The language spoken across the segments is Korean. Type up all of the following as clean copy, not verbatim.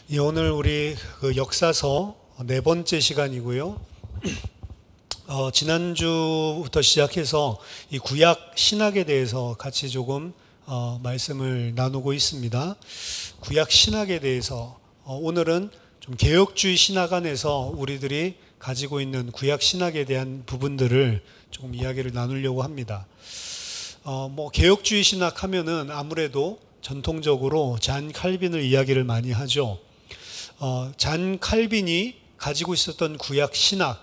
예, 오늘 우리 그 역사서 네 번째 시간이고요. 지난주부터 시작해서 이 구약 신학에 대해서 같이 조금 말씀을 나누고 있습니다. 구약 신학에 대해서 오늘은 좀 개혁주의 신학 안에서 우리들이 가지고 있는 구약 신학에 대한 부분들을 조금 이야기를 나누려고 합니다. 개혁주의 신학 하면은 아무래도 전통적으로 잔 칼빈을 이야기를 많이 하죠. 잔 칼빈이 가지고 있었던 구약 신학,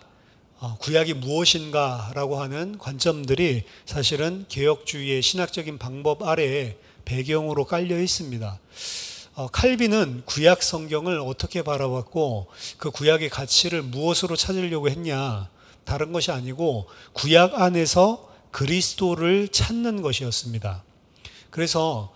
구약이 무엇인가라고 하는 관점들이 사실은 개혁주의의 신학적인 방법 아래에 배경으로 깔려 있습니다. 칼빈은 구약 성경을 어떻게 바라봤고 그 구약의 가치를 무엇으로 찾으려고 했냐? 다른 것이 아니고 구약 안에서 그리스도를 찾는 것이었습니다. 그래서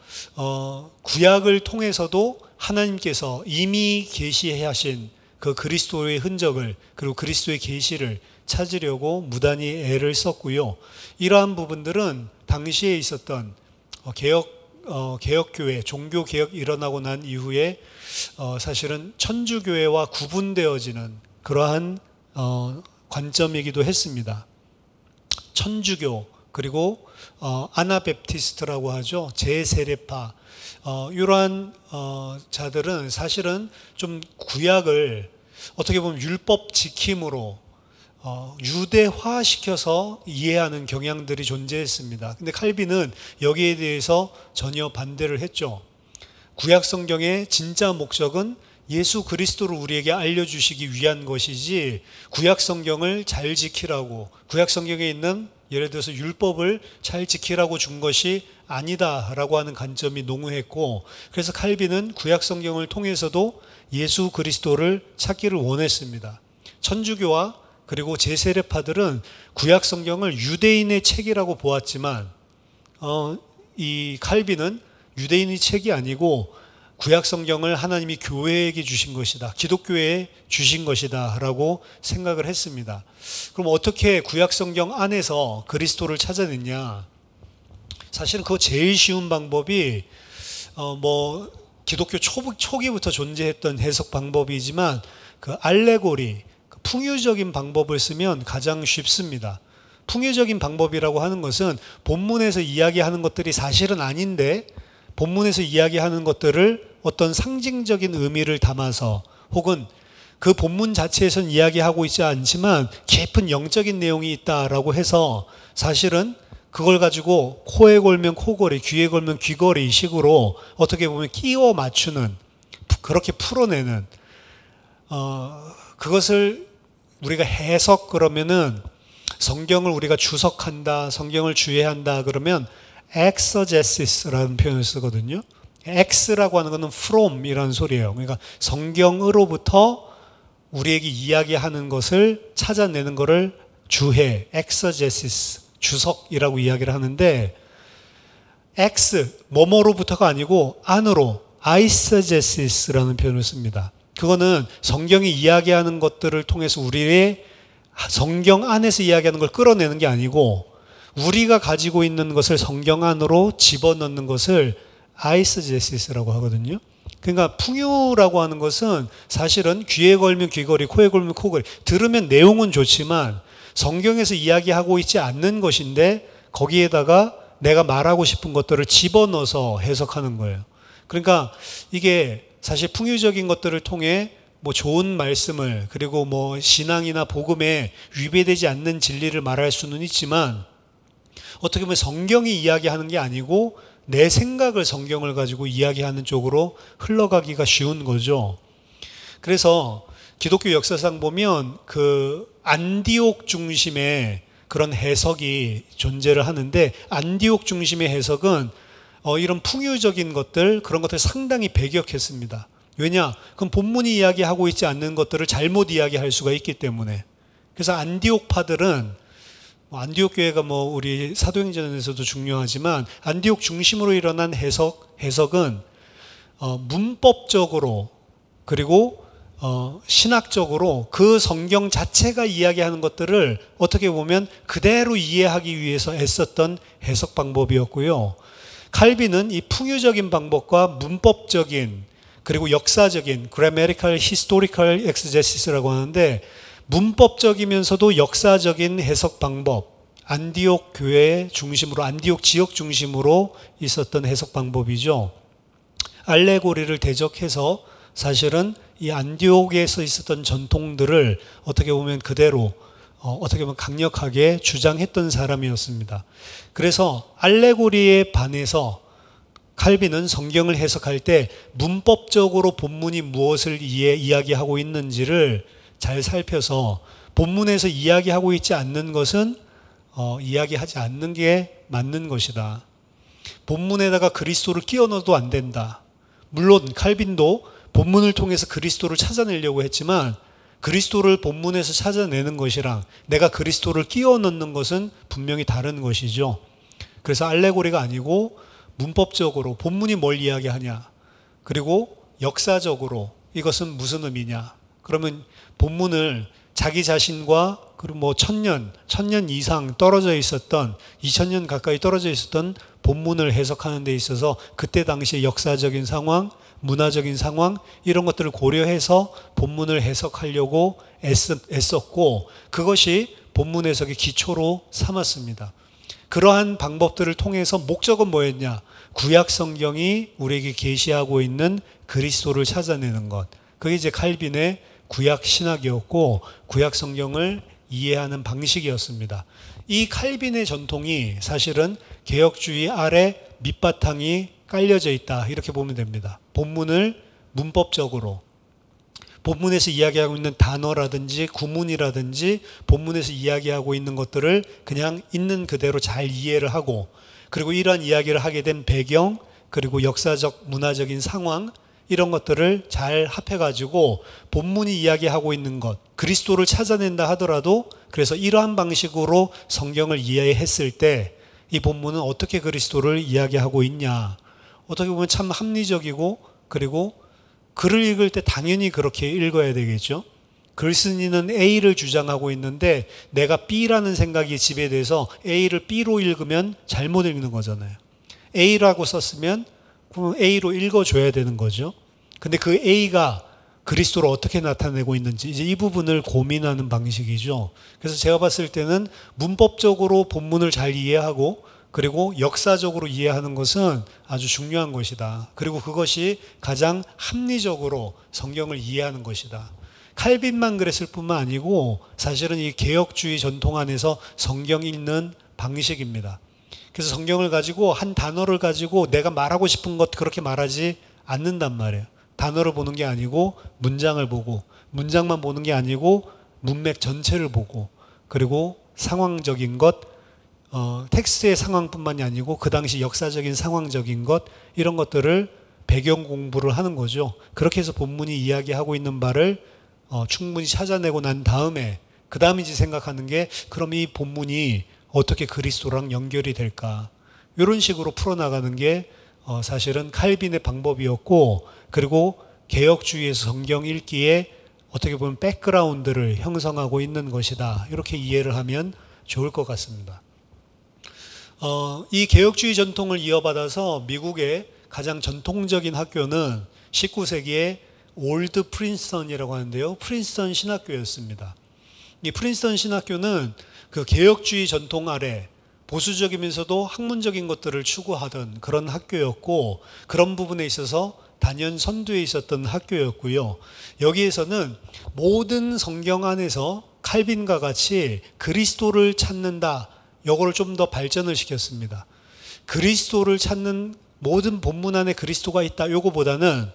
구약을 통해서도 하나님께서 이미 계시하신 그 그리스도의 흔적을 그리고 그리스도의 계시를 찾으려고 무단히 애를 썼고요. 이러한 부분들은 당시에 있었던 개혁교회, 종교개혁 일어나고 난 이후에 사실은 천주교회와 구분되어지는 그러한 관점이기도 했습니다. 천주교 그리고 아나베프티스트라고 하죠. 제세례파 이러한 자들은 사실은 좀 구약을 어떻게 보면 율법 지킴으로 유대화시켜서 이해하는 경향들이 존재했습니다. 근데 칼빈은 여기에 대해서 전혀 반대를 했죠. 구약 성경의 진짜 목적은 예수 그리스도를 우리에게 알려주시기 위한 것이지 구약 성경을 잘 지키라고 구약 성경에 있는 예를 들어서 율법을 잘 지키라고 준 것이 아니다라고 하는 관점이 농후했고 그래서 칼빈은 구약 성경을 통해서도 예수 그리스도를 찾기를 원했습니다. 천주교와 그리고 제세례파들은 구약 성경을 유대인의 책이라고 보았지만 이 칼빈은 유대인의 책이 아니고 구약 성경을 하나님이 교회에게 주신 것이다. 기독교에 주신 것이다 라고 생각을 했습니다. 그럼 어떻게 구약 성경 안에서 그리스도를 찾아냈냐? 사실은 그거 제일 쉬운 방법이 기독교 초기부터 존재했던 해석 방법이지만 그 알레고리, 그 풍유적인 방법을 쓰면 가장 쉽습니다. 풍유적인 방법이라고 하는 것은 본문에서 이야기하는 것들이 사실은 아닌데 본문에서 이야기하는 것들을 어떤 상징적인 의미를 담아서 혹은 그 본문 자체에서는 이야기하고 있지 않지만 깊은 영적인 내용이 있다라고 해서 사실은 그걸 가지고 코에 걸면 코걸이, 귀에 걸면 귀걸이 식으로 어떻게 보면 끼워 맞추는 그렇게 풀어내는 그것을 우리가 해석 그러면은 성경을 우리가 주석한다, 성경을 주해한다 그러면 exegesis라는 표현을 쓰거든요. ex라고 하는 것은 from이라는 소리예요. 그러니까 성경으로부터 우리에게 이야기하는 것을 찾아내는 것을 주해, exegesis, 주석이라고 이야기를 하는데 x, 뭐뭐로부터가 아니고 안으로, eisegesis라는 표현을 씁니다. 그거는 성경이 이야기하는 것들을 통해서 우리의 성경 안에서 이야기하는 걸 끌어내는 게 아니고 우리가 가지고 있는 것을 성경 안으로 집어넣는 것을 아이스제시스라고 하거든요. 그러니까 풍유라고 하는 것은 사실은 귀에 걸면 귀걸이, 코에 걸면 코걸이 들으면 내용은 좋지만 성경에서 이야기하고 있지 않는 것인데 거기에다가 내가 말하고 싶은 것들을 집어넣어서 해석하는 거예요. 그러니까 이게 사실 풍유적인 것들을 통해 좋은 말씀을 그리고 신앙이나 복음에 위배되지 않는 진리를 말할 수는 있지만 어떻게 보면 성경이 이야기하는 게 아니고 내 생각을 성경을 가지고 이야기하는 쪽으로 흘러가기가 쉬운 거죠. 그래서 기독교 역사상 보면 그 안디옥 중심의 그런 해석이 존재를 하는데 안디옥 중심의 해석은 이런 풍유적인 것들 그런 것들 상당히 배격했습니다. 왜냐? 그럼 본문이 이야기하고 있지 않는 것들을 잘못 이야기할 수가 있기 때문에. 그래서 안디옥파들은 안디옥 교회가 우리 사도행전에서도 중요하지만 안디옥 중심으로 일어난 해석은 문법적으로 그리고 신학적으로 그 성경 자체가 이야기하는 것들을 어떻게 보면 그대로 이해하기 위해서 애썼던 해석 방법이었고요. 칼빈은 이 풍유적인 방법과 문법적인 그리고 역사적인 grammatical, historical exegesis라고 하는데 문법적이면서도 역사적인 해석 방법, 안디옥 교회 중심으로, 안디옥 지역 중심으로 있었던 해석 방법이죠. 알레고리를 대적해서 사실은 이 안디옥에서 있었던 전통들을 어떻게 보면 그대로 어떻게 보면 강력하게 주장했던 사람이었습니다. 그래서 알레고리에 반해서 칼빈은 성경을 해석할 때 문법적으로 본문이 무엇을 이야기하고 있는지를 잘 살펴서 본문에서 이야기하고 있지 않는 것은 이야기하지 않는 게 맞는 것이다. 본문에다가 그리스도를 끼워 넣어도 안 된다. 물론 칼빈도 본문을 통해서 그리스도를 찾아내려고 했지만 그리스도를 본문에서 찾아내는 것이랑 내가 그리스도를 끼워 넣는 것은 분명히 다른 것이죠. 그래서 알레고리가 아니고 문법적으로 본문이 뭘 이야기하냐, 그리고 역사적으로 이것은 무슨 의미냐. 그러면 본문을 자기 자신과 그리고 뭐 천년 이상 떨어져 있었던 2000년 가까이 떨어져 있었던 본문을 해석하는 데 있어서 그때 당시의 역사적인 상황, 문화적인 상황 이런 것들을 고려해서 본문을 해석하려고 애썼고 그것이 본문 해석의 기초로 삼았습니다. 그러한 방법들을 통해서 목적은 뭐였냐? 구약 성경이 우리에게 계시하고 있는 그리스도를 찾아내는 것. 그게 이제 칼빈의 구약 신학이었고 구약 성경을 이해하는 방식이었습니다. 이 칼빈의 전통이 사실은 개혁주의 아래 밑바탕이 깔려져 있다 이렇게 보면 됩니다. 본문을 문법적으로 본문에서 이야기하고 있는 단어라든지 구문이라든지 본문에서 이야기하고 있는 것들을 그냥 있는 그대로 잘 이해를 하고 그리고 이러한 이야기를 하게 된 배경 그리고 역사적 문화적인 상황 이런 것들을 잘 합해가지고 본문이 이야기하고 있는 것 그리스도를 찾아낸다 하더라도 그래서 이러한 방식으로 성경을 이해했을 때 이 본문은 어떻게 그리스도를 이야기하고 있냐 어떻게 보면 참 합리적이고 그리고 글을 읽을 때 당연히 그렇게 읽어야 되겠죠. 글쓴이는 A를 주장하고 있는데 내가 B라는 생각이 지배돼서 A를 B로 읽으면 잘못 읽는 거잖아요. A라고 썼으면 그럼 A로 읽어줘야 되는 거죠. 근데 그 A가 그리스도를 어떻게 나타내고 있는지 이제 이 부분을 고민하는 방식이죠. 그래서 제가 봤을 때는 문법적으로 본문을 잘 이해하고 그리고 역사적으로 이해하는 것은 아주 중요한 것이다. 그리고 그것이 가장 합리적으로 성경을 이해하는 것이다. 칼빈만 그랬을 뿐만 아니고 사실은 이 개혁주의 전통 안에서 성경 읽는 방식입니다. 그래서 성경을 가지고 한 단어를 가지고 내가 말하고 싶은 것 그렇게 말하지 않는단 말이에요. 단어를 보는 게 아니고 문장을 보고 문장만 보는 게 아니고 문맥 전체를 보고 그리고 상황적인 것 텍스트의 상황뿐만이 아니고 그 당시 역사적인 상황적인 것 이런 것들을 배경 공부를 하는 거죠. 그렇게 해서 본문이 이야기하고 있는 바를 충분히 찾아내고 난 다음에 그 다음이지 생각하는 게 그럼 이 본문이 어떻게 그리스도랑 연결이 될까 이런 식으로 풀어나가는 게 사실은 칼빈의 방법이었고 그리고 개혁주의에서 성경 읽기에 어떻게 보면 백그라운드를 형성하고 있는 것이다 이렇게 이해를 하면 좋을 것 같습니다. 이 개혁주의 전통을 이어받아서 미국의 가장 전통적인 학교는 19세기의 올드 프린스턴이라고 하는데요. 프린스턴 신학교였습니다. 이 프린스턴 신학교는 그 개혁주의 전통 아래 보수적이면서도 학문적인 것들을 추구하던 그런 학교였고 그런 부분에 있어서 단연 선두에 있었던 학교였고요. 여기에서는 모든 성경 안에서 칼빈과 같이 그리스도를 찾는다. 요거를 좀 더 발전을 시켰습니다. 그리스도를 찾는 모든 본문 안에 그리스도가 있다. 요거보다는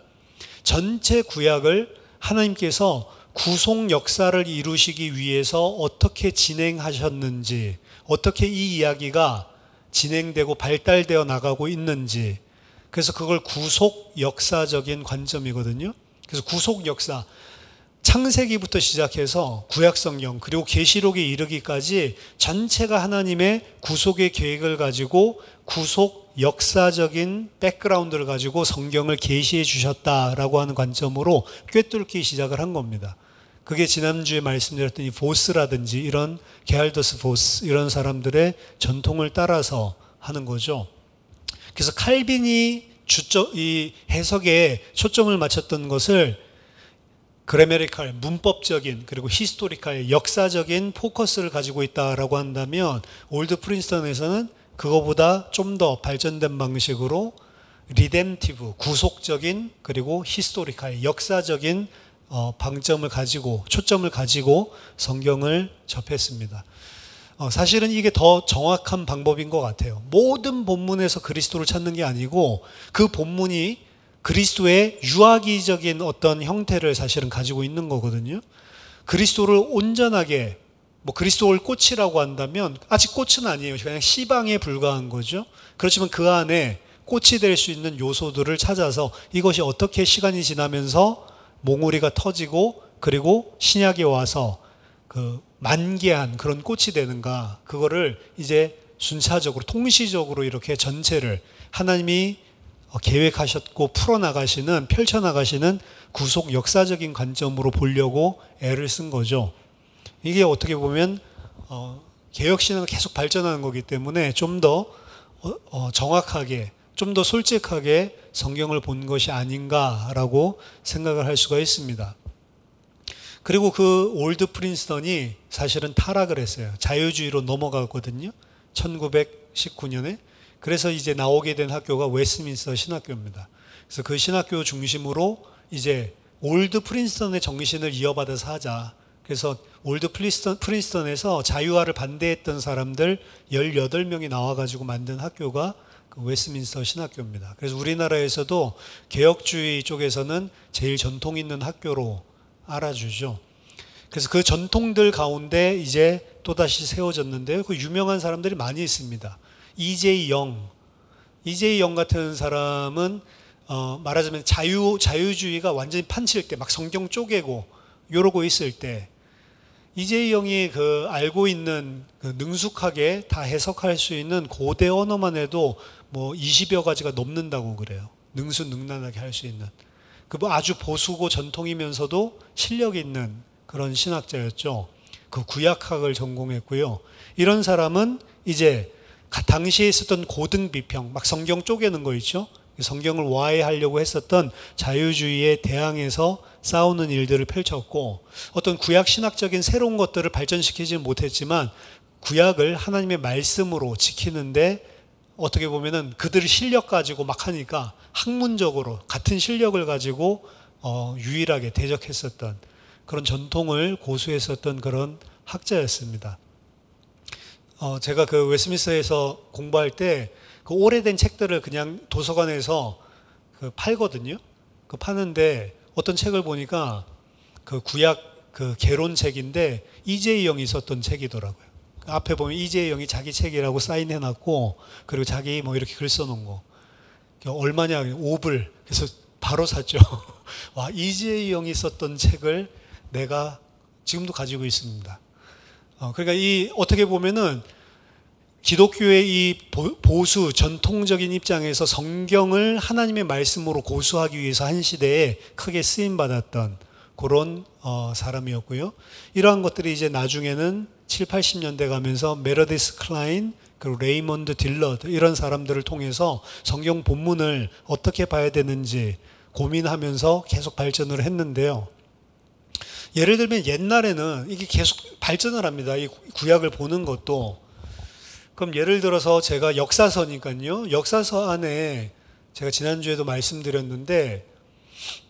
전체 구약을 하나님께서 구속 역사를 이루시기 위해서 어떻게 진행하셨는지, 어떻게 이 이야기가 진행되고 발달되어 나가고 있는지, 그래서 그걸 구속 역사적인 관점이거든요. 그래서 구속 역사, 창세기부터 시작해서 구약성경 그리고 계시록에 이르기까지 전체가 하나님의 구속의 계획을 가지고 구속 역사적인 백그라운드를 가지고 성경을 계시해 주셨다라고 하는 관점으로 꿰뚫기 시작을 한 겁니다. 그게 지난주에 말씀드렸던 이 보스라든지 이런 게할더스 보스 이런 사람들의 전통을 따라서 하는 거죠. 그래서 칼빈이 이 해석에 초점을 맞췄던 것을 그래메리칼, 문법적인, 그리고 히스토리칼, 역사적인 포커스를 가지고 있다라고 한다면 올드 프린스턴에서는 그거보다 좀 더 발전된 방식으로 리뎀티브, 구속적인, 그리고 히스토리칼, 역사적인 방점을 가지고, 초점을 가지고 성경을 접했습니다. 사실은 이게 더 정확한 방법인 것 같아요. 모든 본문에서 그리스도를 찾는 게 아니고 그 본문이 그리스도의 유아기적인 어떤 형태를 사실은 가지고 있는 거거든요. 그리스도를 온전하게, 그리스도를 꽃이라고 한다면 아직 꽃은 아니에요. 그냥 씨방에 불과한 거죠. 그렇지만 그 안에 꽃이 될 수 있는 요소들을 찾아서 이것이 어떻게 시간이 지나면서 몽우리가 터지고 그리고 신약에 와서 그 만개한 그런 꽃이 되는가, 그거를 이제 순차적으로 통시적으로 이렇게 전체를 하나님이 계획하셨고 풀어나가시는, 펼쳐나가시는 구속 역사적인 관점으로 보려고 애를 쓴 거죠. 이게 어떻게 보면 개혁신앙은 계속 발전하는 거기 때문에 좀 더 정확하게, 좀 더 솔직하게 성경을 본 것이 아닌가라고 생각을 할 수가 있습니다. 그리고 그 올드 프린스턴이 사실은 타락을 했어요. 자유주의로 넘어갔거든요. 1919년에. 그래서 이제 나오게 된 학교가 웨스트민스터 신학교입니다. 그래서 그 신학교 중심으로 이제 올드 프린스턴의 정신을 이어받아서 하자. 그래서 올드 프린스턴에서 자유화를 반대했던 사람들 18명이 나와가지고 만든 학교가 그 웨스트민스터 신학교입니다. 그래서 우리나라에서도 개혁주의 쪽에서는 제일 전통 있는 학교로 알아주죠. 그래서 그 전통들 가운데 이제 또다시 세워졌는데요. 그 유명한 사람들이 많이 있습니다. 이제이 영 같은 사람은 말하자면 자유주의가 완전히 판칠 때, 막 성경 쪼개고 이러고 있을 때 이제이 영이 그 알고 있는 그 능숙하게 다 해석할 수 있는 고대 언어만 해도 20여 가지가 넘는다고 그래요. 능수능란하게 할 수 있는. 그 아주 보수고 전통이면서도 실력 있는 그런 신학자였죠. 그 구약학을 전공했고요. 이런 사람은 이제 당시에 있었던 고등비평, 막 성경 쪼개는 거 있죠. 성경을 와해하려고 했었던 자유주의에 대항해서 싸우는 일들을 펼쳤고, 어떤 구약 신학적인 새로운 것들을 발전시키지는 못했지만 구약을 하나님의 말씀으로 지키는데 어떻게 보면은 그들의 실력 가지고 막 하니까 학문적으로 같은 실력을 가지고 유일하게 대적했었던 그런 전통을 고수했었던 그런 학자였습니다. 제가 그 웨스트민스터에서 공부할 때 그 오래된 책들을 그냥 도서관에서 그 팔거든요. 그 파는데 어떤 책을 보니까 그 구약 그 개론책인데 이재희 영이 썼던 책이더라고요. 그 앞에 보면 이재희 영이 자기 책이라고 사인해놨고, 그리고 자기 이렇게 글 써놓은 거. 얼마냐? 5불. 그래서 바로 샀죠. 와, 이재희 영이 썼던 책을 내가 지금도 가지고 있습니다. 그러니까 어떻게 보면은 기독교의 이 보수 전통적인 입장에서 성경을 하나님의 말씀으로 고수하기 위해서 한 시대에 크게 쓰임받았던 그런 사람이었고요. 이러한 것들이 이제 나중에는 7, 80년대 가면서 메러디스 클라인, 그리고 레이먼드 딜러드, 이런 사람들을 통해서 성경 본문을 어떻게 봐야 되는지 고민하면서 계속 발전을 했는데요. 예를 들면 옛날에는 이게 계속 발전을 합니다. 이 구약을 보는 것도. 그럼 예를 들어서 제가 역사서니까요. 역사서 안에 제가 지난주에도 말씀드렸는데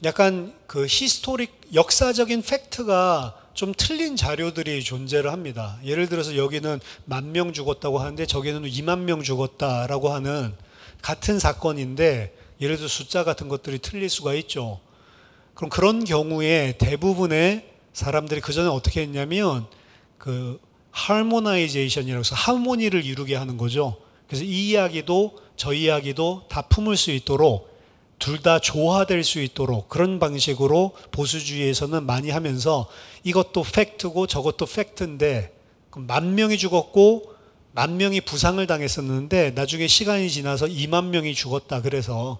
약간 그 역사적인 팩트가 좀 틀린 자료들이 존재를 합니다. 예를 들어서 여기는 10,000명 죽었다고 하는데 저기는 20,000명 죽었다라고 하는 같은 사건인데 예를 들어 숫자 같은 것들이 틀릴 수가 있죠. 그럼 그런 경우에 대부분의 사람들이 그전에 어떻게 했냐면 그 하모나이제이션이라고 해서 하모니를 이루게 하는 거죠. 그래서 이 이야기도 저 이야기도 다 품을 수 있도록, 둘 다 조화될 수 있도록 그런 방식으로 보수주의에서는 많이 하면서 이것도 팩트고 저것도 팩트인데 10,000명이 죽었고 10,000명이 부상을 당했었는데 나중에 시간이 지나서 20,000명이 죽었다. 그래서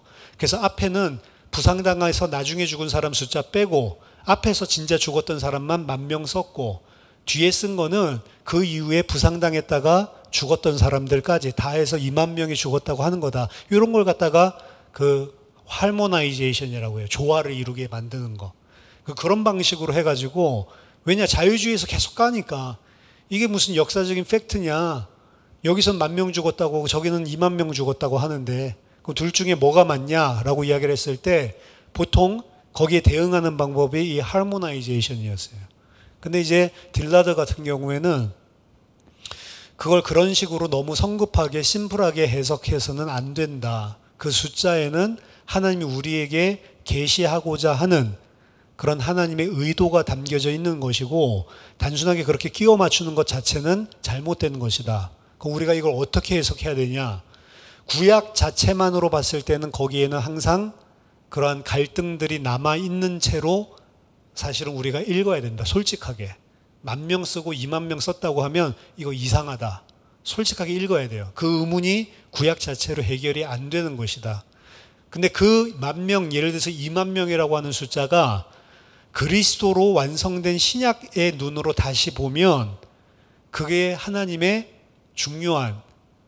앞에는 부상당해서 나중에 죽은 사람 숫자 빼고 앞에서 진짜 죽었던 사람만 10,000명 썼고 뒤에 쓴 거는 그 이후에 부상당했다가 죽었던 사람들까지 다 해서 20,000명이 죽었다고 하는 거다. 이런 걸 갖다가 그 할모나이제이션이라고 해요. 조화를 이루게 만드는 거. 그런 방식으로 해가지고, 왜냐, 자유주의에서 계속 가니까 이게 무슨 역사적인 팩트냐. 여기선 10,000명 죽었다고 저기는 20,000명 죽었다고 하는데 그 둘 중에 뭐가 맞냐라고 이야기를 했을 때 보통 거기에 대응하는 방법이 이 할모나이제이션이었어요. 근데 이제 딜라드 같은 경우에는 그걸 그런 식으로 너무 성급하게 심플하게 해석해서는 안 된다. 그 숫자에는 하나님이 우리에게 계시하고자 하는 그런 하나님의 의도가 담겨져 있는 것이고 단순하게 그렇게 끼워 맞추는 것 자체는 잘못된 것이다. 그럼 우리가 이걸 어떻게 해석해야 되냐? 구약 자체만으로 봤을 때는 거기에는 항상 그러한 갈등들이 남아있는 채로 사실은 우리가 읽어야 된다. 솔직하게. 10,000명 쓰고 20,000명 썼다고 하면 이거 이상하다. 솔직하게 읽어야 돼요. 그 의문이 구약 자체로 해결이 안 되는 것이다. 근데 그 10,000명, 예를 들어서 20,000명이라고 하는 숫자가 그리스도로 완성된 신약의 눈으로 다시 보면 그게 하나님의 중요한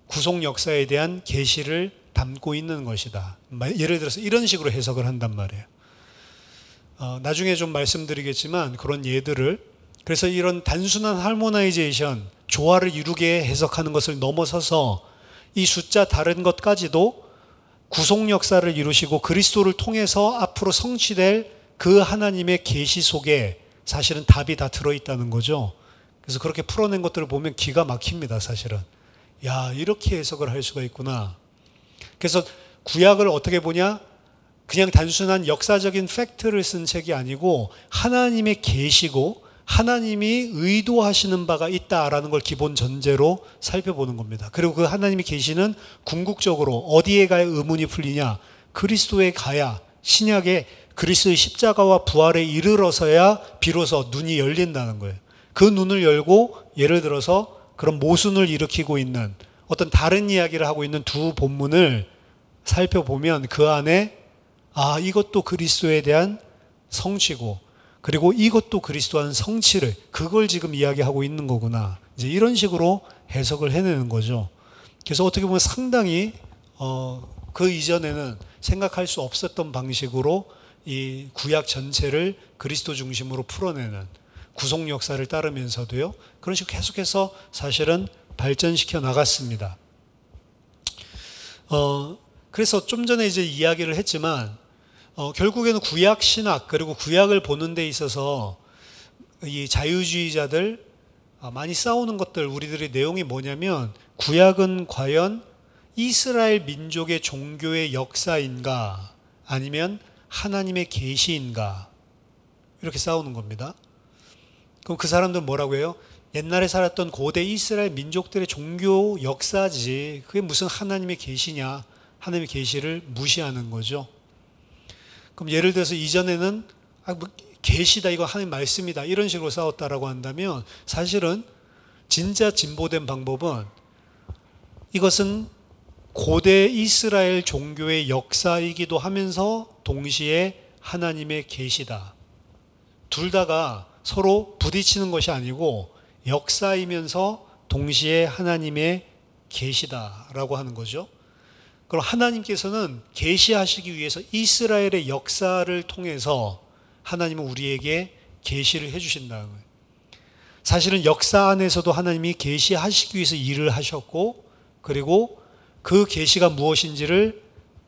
구속 역사에 대한 계시를 담고 있는 것이다. 예를 들어서 이런 식으로 해석을 한단 말이에요. 나중에 좀 말씀드리겠지만 그런 예들을, 그래서 이런 단순한 할모나이제이션, 조화를 이루게 해석하는 것을 넘어서서 이 숫자 다른 것까지도 구속 역사를 이루시고 그리스도를 통해서 앞으로 성취될 그 하나님의 계시 속에 사실은 답이 다 들어있다는 거죠. 그래서 그렇게 풀어낸 것들을 보면 기가 막힙니다. 사실은. 야, 이렇게 해석을 할 수가 있구나. 그래서 구약을 어떻게 보냐? 그냥 단순한 역사적인 팩트를 쓴 책이 아니고 하나님의 계시고 하나님이 의도하시는 바가 있다라는 걸 기본 전제로 살펴보는 겁니다. 그리고 그 하나님의 계시는 궁극적으로 어디에 가야 의문이 풀리냐? 그리스도에 가야, 신약에 그리스도의 십자가와 부활에 이르러서야 비로소 눈이 열린다는 거예요. 그 눈을 열고 예를 들어서 그런 모순을 일으키고 있는 어떤 다른 이야기를 하고 있는 두 본문을 살펴보면 그 안에 이것도 그리스도에 대한 성취고 그리고 이것도 그리스도한 성취를, 그걸 지금 이야기하고 있는 거구나. 이제 이런 식으로 해석을 해내는 거죠. 그래서 어떻게 보면 상당히 그 이전에는 생각할 수 없었던 방식으로 이 구약 전체를 그리스도 중심으로 풀어내는 구속 역사를 따르면서도요. 그런 식으로 계속해서 사실은 발전시켜 나갔습니다. 그래서 좀 전에 이제 이야기를 했지만 결국에는 구약 신학 그리고 구약을 보는 데 있어서 이 자유주의자들 많이 싸우는 것들, 우리들의 내용이 뭐냐면 구약은 과연 이스라엘 민족의 종교의 역사인가 아니면 하나님의 계시인가, 이렇게 싸우는 겁니다. 그럼 그 사람들은 뭐라고 해요? 옛날에 살았던 고대 이스라엘 민족들의 종교 역사지 그게 무슨 하나님의 계시냐, 하나님의 계시를 무시하는 거죠. 그럼 예를 들어서 이전에는 계시다, 이거 하나님 말씀이다, 이런 식으로 싸웠다라고 한다면 사실은 진짜 진보된 방법은 이것은 고대 이스라엘 종교의 역사이기도 하면서 동시에 하나님의 계시다. 둘 다가 서로 부딪히는 것이 아니고 역사이면서 동시에 하나님의 계시다라고 하는 거죠. 그럼 하나님께서는 계시하시기 위해서 이스라엘의 역사를 통해서 하나님은 우리에게 계시를 해주신다는 거예요. 사실은 역사 안에서도 하나님이 계시하시기 위해서 일을 하셨고, 그리고 그 계시가 무엇인지를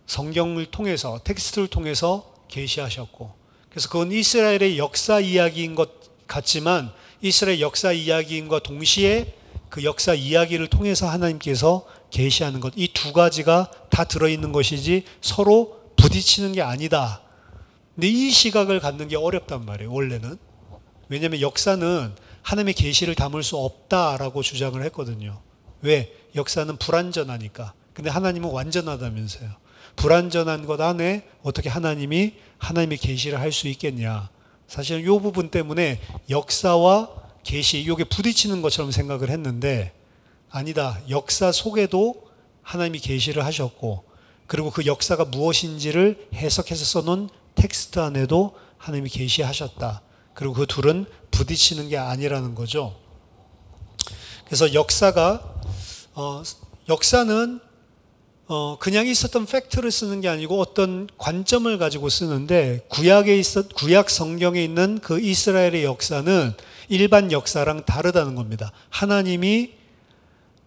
성경을 통해서, 텍스트를 통해서 계시하셨고, 그래서 그건 이스라엘의 역사 이야기인 것 같지만 이스라엘 역사 이야기인과 동시에 그 역사 이야기를 통해서 하나님께서 계시하는 것, 이 두 가지가 다 들어있는 것이지 서로 부딪히는 게 아니다. 근데 이 시각을 갖는 게 어렵단 말이에요, 원래는. 왜냐하면 역사는 하나님의 계시를 담을 수 없다라고 주장을 했거든요. 왜? 역사는 불완전하니까. 근데 하나님은 완전하다면서요. 불완전한 것 안에 어떻게 하나님이 하나님의 계시를 할 수 있겠냐. 사실은 이 부분 때문에 역사와 계시, 이게 부딪히는 것처럼 생각을 했는데 아니다. 역사 속에도 하나님이 계시를 하셨고, 그리고 그 역사가 무엇인지를 해석해서 써놓은 텍스트 안에도 하나님이 계시하셨다. 그리고 그 둘은 부딪히는 게 아니라는 거죠. 그래서 역사는 그냥 있었던 팩트를 쓰는 게 아니고 어떤 관점을 가지고 쓰는데 구약 성경에 있는 그 이스라엘의 역사는 일반 역사랑 다르다는 겁니다. 하나님이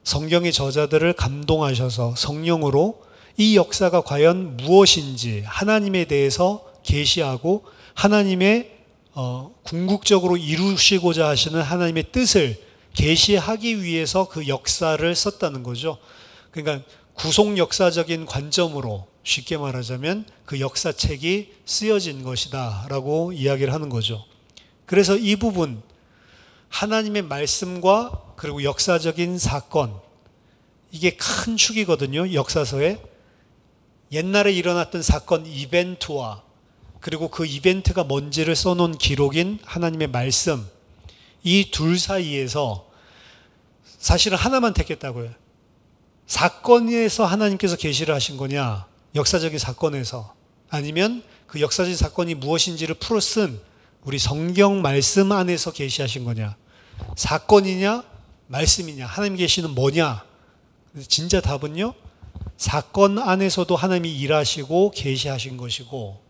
성경의 저자들을 감동하셔서 성령으로 이 역사가 과연 무엇인지 하나님에 대해서 계시하고 하나님의 궁극적으로 이루시고자 하시는 하나님의 뜻을 계시하기 위해서 그 역사를 썼다는 거죠. 그러니까 구속 역사적인 관점으로 쉽게 말하자면 그 역사책이 쓰여진 것이다 라고 이야기를 하는 거죠. 그래서 이 부분 하나님의 말씀과 그리고 역사적인 사건, 이게 큰 축이거든요. 역사서에 옛날에 일어났던 사건 이벤트와 그리고 그 이벤트가 뭔지를 써놓은 기록인 하나님의 말씀, 이 둘 사이에서 사실은 하나만 택했다고요. 사건에서 하나님께서 계시를 하신 거냐, 역사적인 사건에서, 아니면 그 역사적인 사건이 무엇인지를 풀어 쓴 우리 성경 말씀 안에서 계시하신 거냐, 사건이냐 말씀이냐, 하나님 계시는 뭐냐. 진짜 답은요, 사건 안에서도 하나님이 일하시고 계시하신 것이고,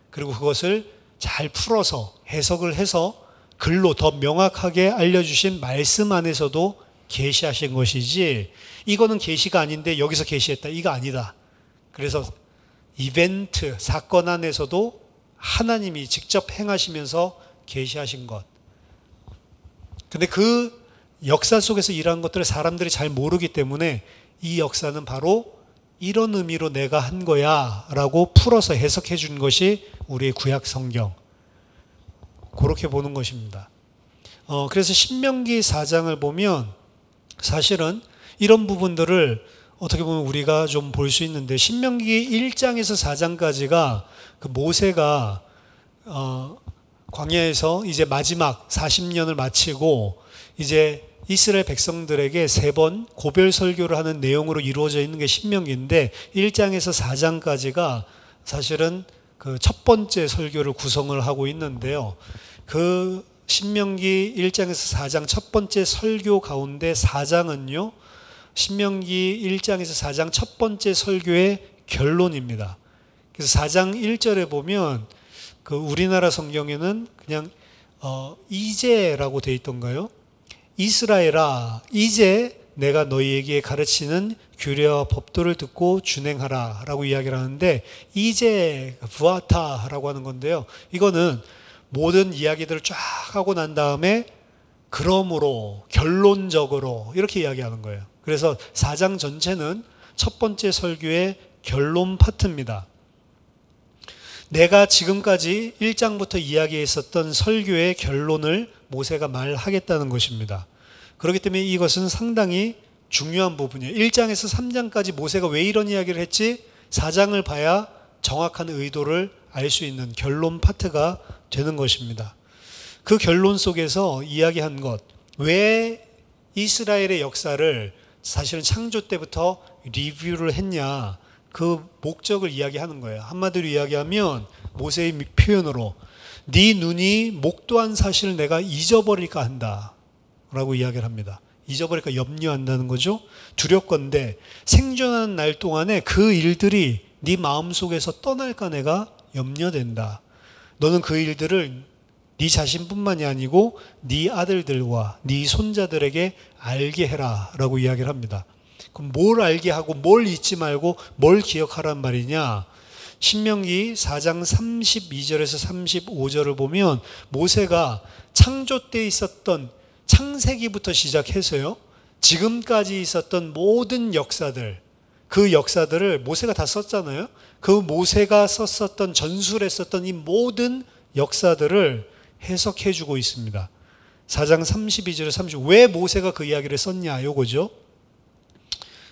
그리고 그것을 잘 풀어서 해석을 해서 글로 더 명확하게 알려주신 말씀 안에서도 계시하신 것이지, 이거는 계시가 아닌데 여기서 계시했다, 이거 아니다. 그래서 이벤트, 사건 안에서도 하나님이 직접 행하시면서 계시하신 것. 근데 그 역사 속에서 일하는 것들을 사람들이 잘 모르기 때문에 이 역사는 바로 이런 의미로 내가 한 거야 라고 풀어서 해석해 준 것이 우리의 구약 성경. 그렇게 보는 것입니다. 그래서 신명기 4장을 보면 사실은 이런 부분들을 어떻게 보면 우리가 좀 볼 수 있는데, 신명기 1장에서 4장까지가 그 모세가 광야에서 이제 마지막 40년을 마치고 이제 이스라엘 백성들에게 3번 고별 설교를 하는 내용으로 이루어져 있는 게 신명기인데, 1장에서 4장까지가 사실은 그 첫 번째 설교를 구성을 하고 있는데요. 그 신명기 1장에서 4장 첫 번째 설교 가운데 4장은요, 신명기 1장에서 4장 첫 번째 설교의 결론입니다. 그래서 4장 1절에 보면 그 우리나라 성경에는 그냥 이제라고 돼 있던가요? 이스라엘아, 이제 내가 너희에게 가르치는 규례와 법도를 듣고 준행하라 라고 이야기를 하는데, 이제 부아타라고 하는 건데요, 이거는 모든 이야기들을 쫙 하고 난 다음에 그러므로 결론적으로 이렇게 이야기하는 거예요. 그래서 4장 전체는 첫 번째 설교의 결론 파트입니다. 내가 지금까지 1장부터 이야기했었던 설교의 결론을 모세가 말하겠다는 것입니다. 그렇기 때문에 이것은 상당히 중요한 부분이에요. 1장에서 3장까지 모세가 왜 이런 이야기를 했지? 4장을 봐야 정확한 의도를 알 수 있는 결론 파트가 되는 것입니다. 그 결론 속에서 이야기한 것, 왜 이스라엘의 역사를 사실은 창조 때부터 리뷰를 했냐, 그 목적을 이야기하는 거예요. 한마디로 이야기하면 모세의 표현으로 네 눈이 목도한 사실을 내가 잊어버릴까 한다 라고 이야기를 합니다. 잊어버릴까 염려한다는 거죠. 두렵건대 생존하는 날 동안에 그 일들이 네 마음속에서 떠날까 내가 염려된다. 너는 그 일들을 네 자신뿐만이 아니고 네 아들들과 네 손자들에게 알게 해라 라고 이야기를 합니다. 그럼 뭘 알게 하고 뭘 잊지 말고 뭘 기억하란 말이냐? 신명기 4장 32절에서 35절을 보면 모세가 창조 때 있었던 창세기부터 시작해서요, 지금까지 있었던 모든 역사들, 그 역사들을 모세가 다 썼잖아요. 그 모세가 썼었던, 전술했었던 이 모든 역사들을 해석해 주고 있습니다. 4장 32절에 30, 왜 모세가 그 이야기를 썼냐, 요거죠.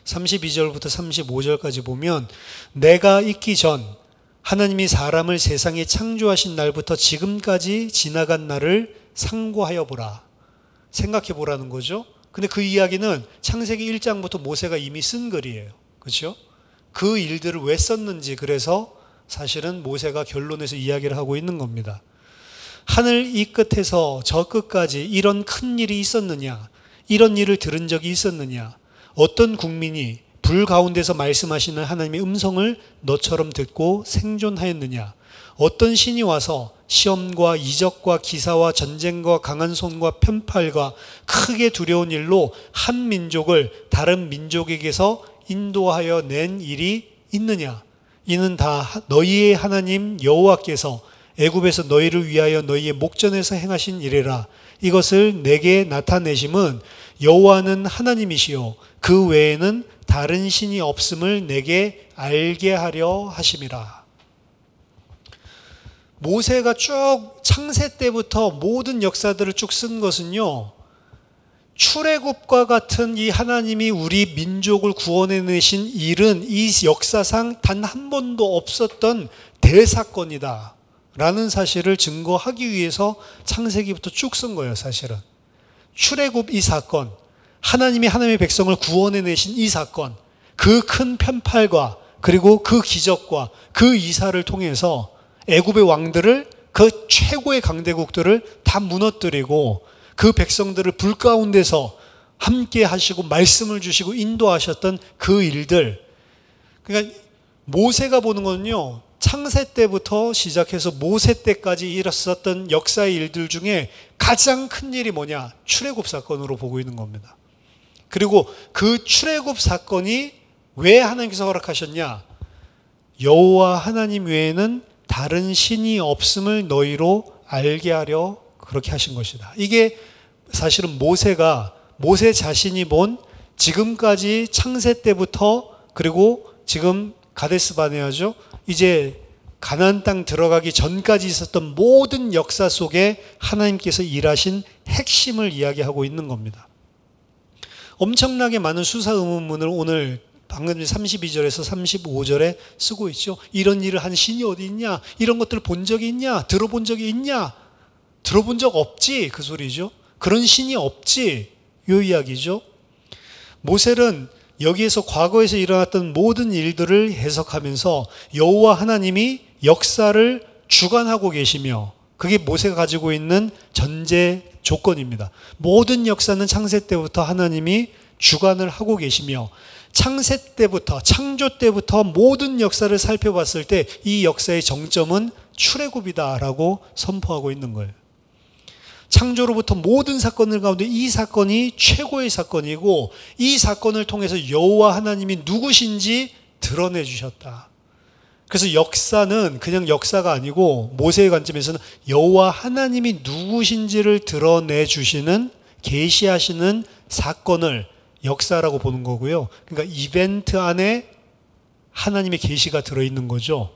32절부터 35절까지 보면 내가 있기 전 하나님이 사람을 세상에 창조하신 날부터 지금까지 지나간 날을 상고하여 보라, 생각해 보라는 거죠. 근데 그 이야기는 창세기 1장부터 모세가 이미 쓴 글이에요. 그렇죠? 그 일들을 왜 썼는지, 그래서 사실은 모세가 결론에서 이야기를 하고 있는 겁니다. 하늘 이 끝에서 저 끝까지 이런 큰 일이 있었느냐? 이런 일을 들은 적이 있었느냐? 어떤 국민이 불 가운데서 말씀하시는 하나님의 음성을 너처럼 듣고 생존하였느냐? 어떤 신이 와서 시험과 이적과 기사와 전쟁과 강한 손과 편팔과 크게 두려운 일로 한 민족을 다른 민족에게서 인도하여 낸 일이 있느냐? 이는 다 너희의 하나님 여호와께서 애굽에서 너희를 위하여 너희의 목전에서 행하신 일이라. 이것을 내게 나타내심은 여호와는 하나님이시요 그 외에는 다른 신이 없음을 내게 알게 하려 하심이라. 모세가 쭉 창세 때부터 모든 역사들을 쭉 쓴 것은요, 출애굽과 같은 이 하나님이 우리 민족을 구원해내신 일은 이 역사상 단 한 번도 없었던 대사건이다 라는 사실을 증거하기 위해서 창세기부터 쭉 쓴 거예요. 사실은 출애굽 이 사건, 하나님이 하나님의 백성을 구원해내신 이 사건, 그 큰 편팔과 그리고 그 기적과 그 이사를 통해서 애굽의 왕들을, 그 최고의 강대국들을 다 무너뜨리고 그 백성들을 불 가운데서 함께 하시고 말씀을 주시고 인도하셨던 그 일들. 그러니까 모세가 보는 거는요, 창세 때부터 시작해서 모세 때까지 일었었던 역사의 일들 중에 가장 큰 일이 뭐냐? 출애굽 사건으로 보고 있는 겁니다. 그리고 그 출애굽 사건이 왜 하나님께서 허락하셨냐? 여호와 하나님 외에는 다른 신이 없음을 너희로 알게 하려 그렇게 하신 것이다. 이게 사실은 모세 자신이 본 지금까지 창세 때부터, 그리고 지금 가데스 바네아죠, 이제 가나안 땅 들어가기 전까지 있었던 모든 역사 속에 하나님께서 일하신 핵심을 이야기하고 있는 겁니다. 엄청나게 많은 수사 의문문을 오늘 방금 32절에서 35절에 쓰고 있죠. 이런 일을 한 신이 어디 있냐? 이런 것들 본 적이 있냐? 들어본 적이 있냐? 들어본 적 없지, 그 소리죠. 그런 신이 없지, 이 이야기죠. 모세는 여기에서 과거에서 일어났던 모든 일들을 해석하면서 여호와 하나님이 역사를 주관하고 계시며, 그게 모세가 가지고 있는 전제 조건입니다. 모든 역사는 창세 때부터 하나님이 주관을 하고 계시며, 창세 때부터, 창조 때부터 모든 역사를 살펴봤을 때 이 역사의 정점은 출애굽이다라고 선포하고 있는 거예요. 창조로부터 모든 사건들 가운데 이 사건이 최고의 사건이고, 이 사건을 통해서 여호와 하나님이 누구신지 드러내 주셨다. 그래서 역사는 그냥 역사가 아니고 모세의 관점에서는 여호와 하나님이 누구신지를 드러내 주시는, 계시하시는 사건을 역사라고 보는 거고요. 그러니까 이벤트 안에 하나님의 계시가 들어있는 거죠.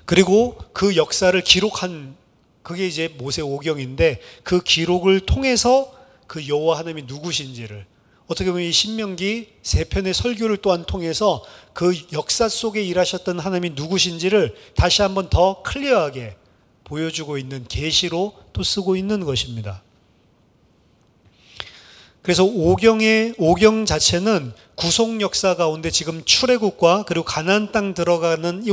그리고 그 역사를 기록한, 그게 이제 모세 오경인데, 그 기록을 통해서 그 여호와 하나님이 누구신지를, 어떻게 보면 이 신명기 3편의 설교를 또한 통해서 그 역사 속에 일하셨던 하나님이 누구신지를 다시 한번 더 클리어하게 보여주고 있는 계시로 또 쓰고 있는 것입니다. 그래서 오경 자체는 구속 역사 가운데 지금 출애굽과 그리고 가나안 땅 들어가는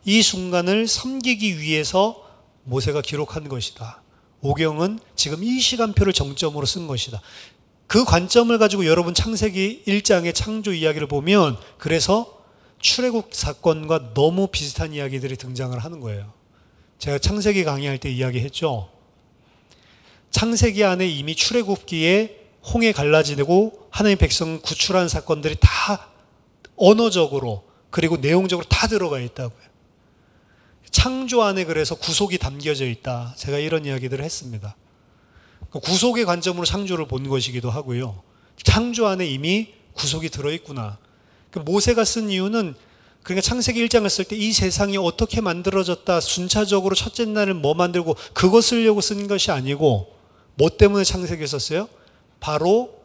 이 순간을 섬기기 위해서 모세가 기록한 것이다. 오경은 지금 이 시간표를 정점으로 쓴 것이다. 그 관점을 가지고 여러분 창세기 1장의 창조 이야기를 보면, 그래서 출애굽 사건과 너무 비슷한 이야기들이 등장을 하는 거예요. 제가 창세기 강의할 때 이야기했죠. 창세기 안에 이미 출애굽기에 홍해 갈라지고 하나님의 백성 구출한 사건들이 다 언어적으로 그리고 내용적으로 다 들어가 있다고요. 창조 안에 그래서 구속이 담겨져 있다. 제가 이런 이야기들을 했습니다. 구속의 관점으로 창조를 본 것이기도 하고요. 창조 안에 이미 구속이 들어있구나. 모세가 쓴 이유는, 그러니까 창세기 1장을 쓸 때 이 세상이 어떻게 만들어졌다, 순차적으로 첫째 날을 뭐 만들고 그거 쓰려고 쓴 것이 아니고, 뭐 때문에 창세기를 썼어요? 바로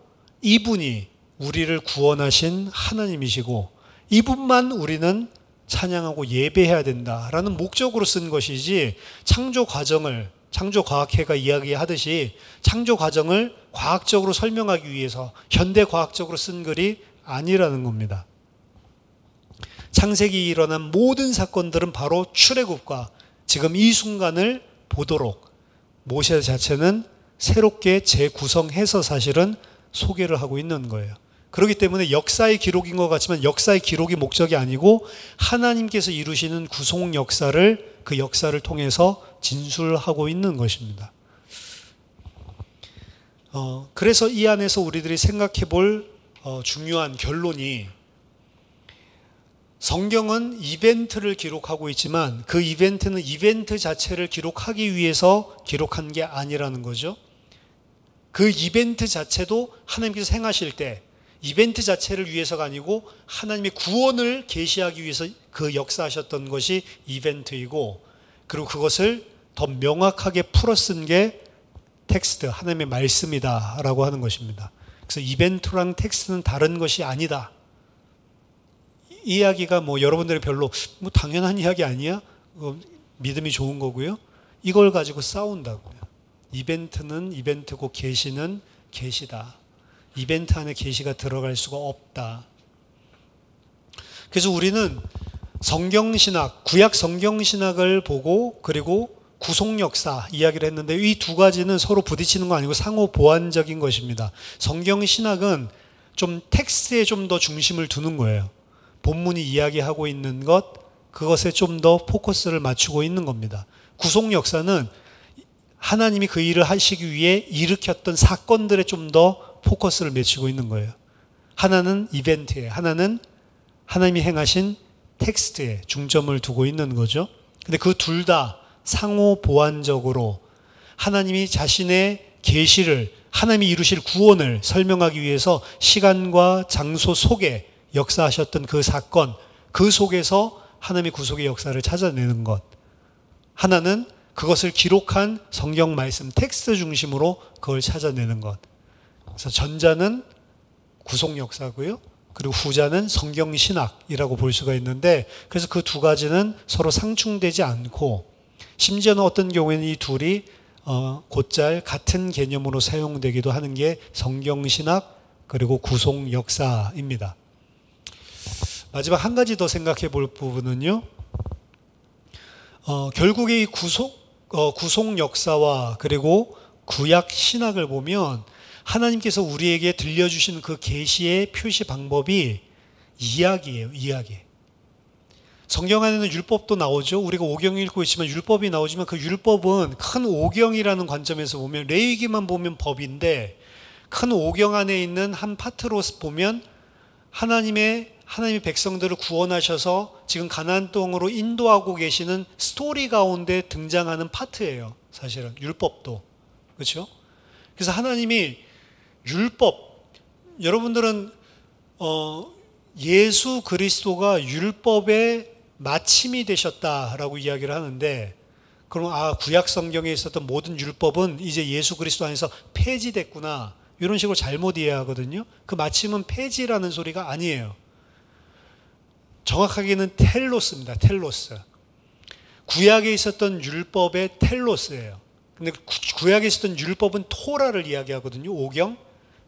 이분이 우리를 구원하신 하나님이시고 이분만 우리는 찬양하고 예배해야 된다라는 목적으로 쓴 것이지, 창조과학회가 이야기하듯이 창조 과정을 과학적으로 설명하기 위해서 현대 과학적으로 쓴 글이 아니라는 겁니다. 창세기 일어난 모든 사건들은 바로 출애굽과 지금 이 순간을 보도록 모세 자체는 새롭게 재구성해서 사실은 소개를 하고 있는 거예요. 그렇기 때문에 역사의 기록인 것 같지만 역사의 기록이 목적이 아니고 하나님께서 이루시는 구속 역사를 그 역사를 통해서 진술하고 있는 것입니다. 그래서 이 안에서 우리들이 생각해 볼 중요한 결론이 성경은 이벤트를 기록하고 있지만 그 이벤트는 이벤트 자체를 기록하기 위해서 기록한 게 아니라는 거죠. 그 이벤트 자체도 하나님께서 행하실 때 이벤트 자체를 위해서가 아니고 하나님의 구원을 계시하기 위해서 그 역사하셨던 것이 이벤트이고 그리고 그것을 더 명확하게 풀어쓴 게 텍스트, 하나님의 말씀이다 라고 하는 것입니다. 그래서 이벤트랑 텍스트는 다른 것이 아니다. 이 이야기가 여러분들이 별로 당연한 이야기 아니야? 믿음이 좋은 거고요. 이걸 가지고 싸운다고요. 이벤트는 이벤트고 계시는 계시다. 이벤트 안에 계시가 들어갈 수가 없다. 그래서 우리는 성경신학, 구약 성경신학을 보고 그리고 구속역사 이야기를 했는데 이 두 가지는 서로 부딪히는 거 아니고 상호 보완적인 것입니다. 성경신학은 좀 텍스트에 좀 더 중심을 두는 거예요. 본문이 이야기하고 있는 것, 그것에 좀 더 포커스를 맞추고 있는 겁니다. 구속역사는 하나님이 그 일을 하시기 위해 일으켰던 사건들에 좀 더 포커스를 맞추고 있는 거예요. 하나는 이벤트에, 하나는 하나님이 행하신 텍스트에 중점을 두고 있는 거죠. 근데 그 둘 다 상호 보완적으로 하나님이 자신의 계시를, 하나님이 이루실 구원을 설명하기 위해서 시간과 장소 속에 역사하셨던 그 사건, 그 속에서 하나님의 구속의 역사를 찾아내는 것. 하나는 그것을 기록한 성경 말씀, 텍스트 중심으로 그걸 찾아내는 것. 그래서 전자는 구속 역사고요. 그리고 후자는 성경 신학이라고 볼 수가 있는데, 그래서 그 두 가지는 서로 상충되지 않고, 심지어는 어떤 경우에는 이 둘이 곧잘 같은 개념으로 사용되기도 하는 게 성경 신학 그리고 구속 역사입니다. 마지막 한 가지 더 생각해 볼 부분은요. 결국에 이 구속 역사와 그리고 구약 신학을 보면 하나님께서 우리에게 들려주신 그 계시의 표시 방법이 이야기예요. 이야기. 성경 안에는 율법도 나오죠. 우리가 오경 읽고 있지만 율법이 나오지만 그 율법은 큰 오경이라는 관점에서 보면 레위기만 보면 법인데 큰 오경 안에 있는 한 파트로 보면 하나님의 백성들을 구원하셔서 지금 가나안 땅으로 인도하고 계시는 스토리 가운데 등장하는 파트예요. 사실은 율법도. 그렇죠? 그래서 하나님이 율법, 여러분들은 예수 그리스도가 율법의 마침이 되셨다라고 이야기를 하는데, 그럼 구약 성경에 있었던 모든 율법은 이제 예수 그리스도 안에서 폐지됐구나, 이런 식으로 잘못 이해하거든요. 그 마침은 폐지라는 소리가 아니에요. 정확하게는 텔로스입니다. 텔로스. 구약에 있었던 율법의 텔로스예요. 근데 구약에 있었던 율법은 토라를 이야기하거든요. 오경.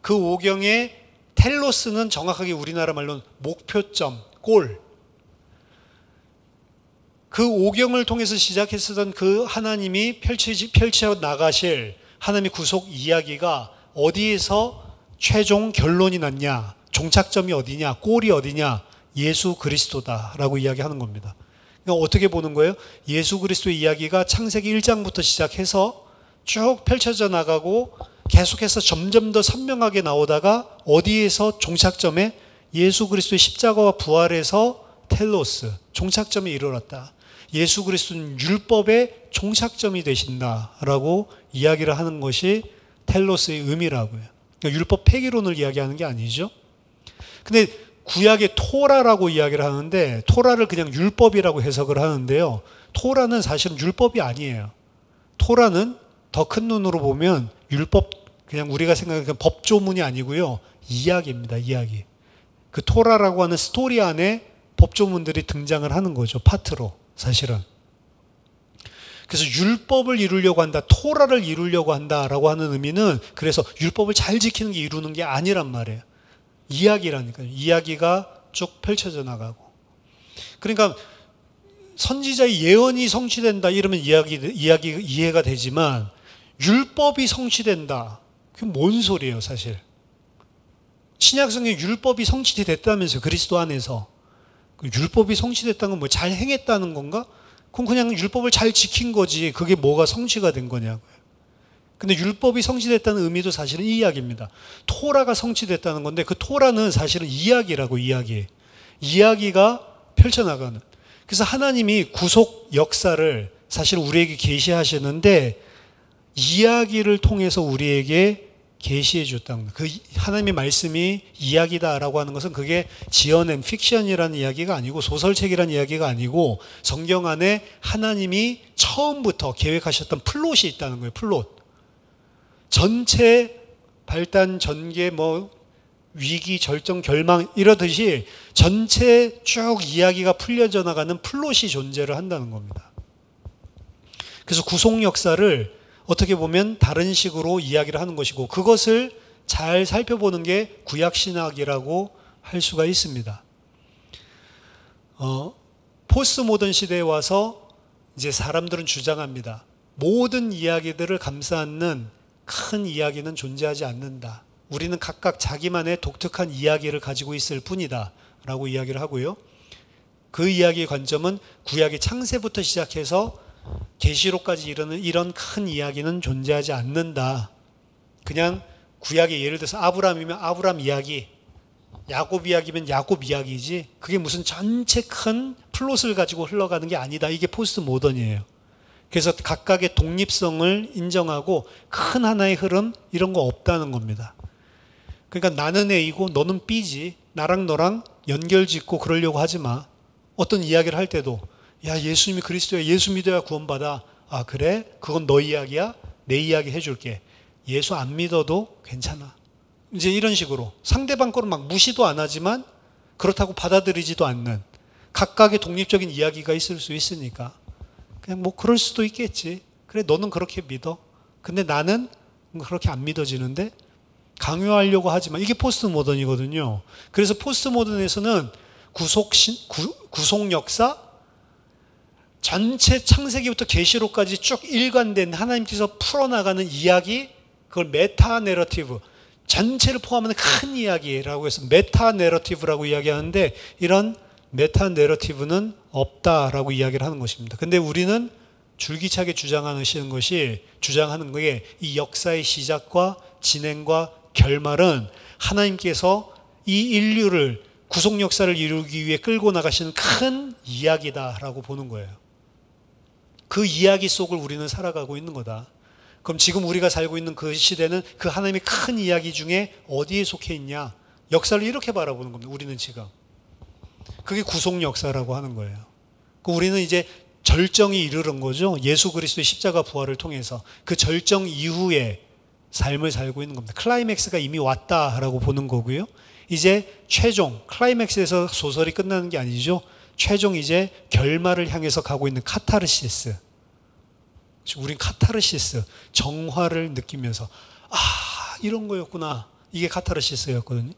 그 오경의 텔로스는 정확하게 우리나라 말로는 목표점, 골. 그 오경을 통해서 시작했었던 그 하나님이 펼쳐 나가실 하나님의 구속 이야기가 어디에서 최종 결론이 났냐, 종착점이 어디냐, 골이 어디냐, 예수 그리스도다라고 이야기하는 겁니다. 그러니까 어떻게 보는 거예요? 예수 그리스도의 이야기가 창세기 1장부터 시작해서 쭉 펼쳐져 나가고 계속해서 점점 더 선명하게 나오다가 어디에서 종착점에 예수 그리스도의 십자가와 부활에서 텔로스, 종착점에 이르렀다. 예수 그리스도는 율법의 종착점이 되신다라고 이야기를 하는 것이 텔로스의 의미라고요. 그러니까 율법 폐기론을 이야기하는 게 아니죠. 근데 구약의 토라라고 이야기를 하는데, 토라를 그냥 율법이라고 해석을 하는데요. 토라는 사실은 율법이 아니에요. 토라는 더 큰 눈으로 보면 율법, 그냥 우리가 생각하는 법조문이 아니고요. 이야기입니다. 이야기. 그 토라라고 하는 스토리 안에 법조문들이 등장을 하는 거죠. 파트로. 사실은. 그래서 율법을 이루려고 한다, 토라를 이루려고 한다라고 하는 의미는 그래서 율법을 잘 지키는 게 이루는 게 아니란 말이에요. 이야기라니까요. 이야기가 쭉 펼쳐져 나가고. 그러니까 선지자의 예언이 성취된다 이러면 이해가 되지만 율법이 성취된다. 그게 뭔 소리예요, 사실. 신약 성경에 율법이 성취됐다면서요. 그리스도 안에서. 율법이 성취됐다는 건 뭐 잘 행했다는 건가? 그럼 그냥 율법을 잘 지킨 거지. 그게 뭐가 성취가 된 거냐고요. 근데 율법이 성취됐다는 의미도 사실은 이 이야기입니다. 토라가 성취됐다는 건데 그 토라는 사실은 이야기라고 이야기가 펼쳐나가는. 그래서 하나님이 구속 역사를 사실 우리에게 계시하시는데 이야기를 통해서 우리에게 계시해 줬다는 거예요. 그 하나님의 말씀이 이야기다라고 하는 것은 그게 지어낸 픽션이라는 이야기가 아니고 소설책이라는 이야기가 아니고 성경 안에 하나님이 처음부터 계획하셨던 플롯이 있다는 거예요. 플롯. 전체 발단, 전개, 위기, 절정, 결망 이러듯이 전체 쭉 이야기가 풀려져 나가는 플롯이 존재를 한다는 겁니다. 그래서 구속 역사를 어떻게 보면 다른 식으로 이야기를 하는 것이고 그것을 잘 살펴보는 게 구약신학이라고 할 수가 있습니다. 포스트 모던 시대에 와서 이제 사람들은 주장합니다. 모든 이야기들을 감싸는 큰 이야기는 존재하지 않는다. 우리는 각각 자기만의 독특한 이야기를 가지고 있을 뿐이다 라고 이야기를 하고요. 그 이야기의 관점은 구약의 창세부터 시작해서 계시록까지 이르는 이런 큰 이야기는 존재하지 않는다. 그냥 구약의 예를 들어서 아브라함이면 아브라함 이야기, 야곱 이야기면 야곱 이야기지 그게 무슨 전체 큰 플롯을 가지고 흘러가는 게 아니다. 이게 포스트 모던이에요. 그래서 각각의 독립성을 인정하고 큰 하나의 흐름 이런 거 없다는 겁니다. 그러니까 나는 A고 너는 B지. 나랑 너랑 연결짓고 그러려고 하지 마. 어떤 이야기를 할 때도 야 예수님이 그리스도야. 예수 믿어야 구원받아. 아 그래? 그건 너 이야기야? 내 이야기 해줄게. 예수 안 믿어도 괜찮아. 이제 이런 식으로 상대방 거를 막 무시도 안 하지만 그렇다고 받아들이지도 않는 각각의 독립적인 이야기가 있을 수 있으니까 그냥 그럴 수도 있겠지. 그래 너는 그렇게 믿어. 근데 나는 그렇게 안 믿어지는데 강요하려고 하지만 이게 포스트 모던이거든요. 그래서 포스트 모던에서는 구속 역사 전체 창세기부터 계시록까지 쭉 일관된 하나님께서 풀어나가는 이야기 그걸 메타 내러티브 전체를 포함하는 큰 이야기라고 해서 메타 내러티브라고 이야기하는데 이런 메타 내러티브는 없다라고 이야기를 하는 것입니다. 근데 우리는 줄기차게 주장하는 게 이 역사의 시작과 진행과 결말은 하나님께서 이 인류를 구속 역사를 이루기 위해 끌고 나가시는 큰 이야기다라고 보는 거예요. 그 이야기 속을 우리는 살아가고 있는 거다. 그럼 지금 우리가 살고 있는 그 시대는 그 하나님의 큰 이야기 중에 어디에 속해 있냐? 역사를 이렇게 바라보는 겁니다. 우리는 지금. 그게 구속 역사라고 하는 거예요. 우리는 이제 절정이 이르는 거죠. 예수 그리스도의 십자가 부활을 통해서 그 절정 이후에 삶을 살고 있는 겁니다. 클라이맥스가 이미 왔다라고 보는 거고요. 이제 최종 클라이맥스에서 소설이 끝나는 게 아니죠. 최종 이제 결말을 향해서 가고 있는 카타르시스. 우린 카타르시스, 정화를 느끼면서 이런 거였구나. 이게 카타르시스였거든요.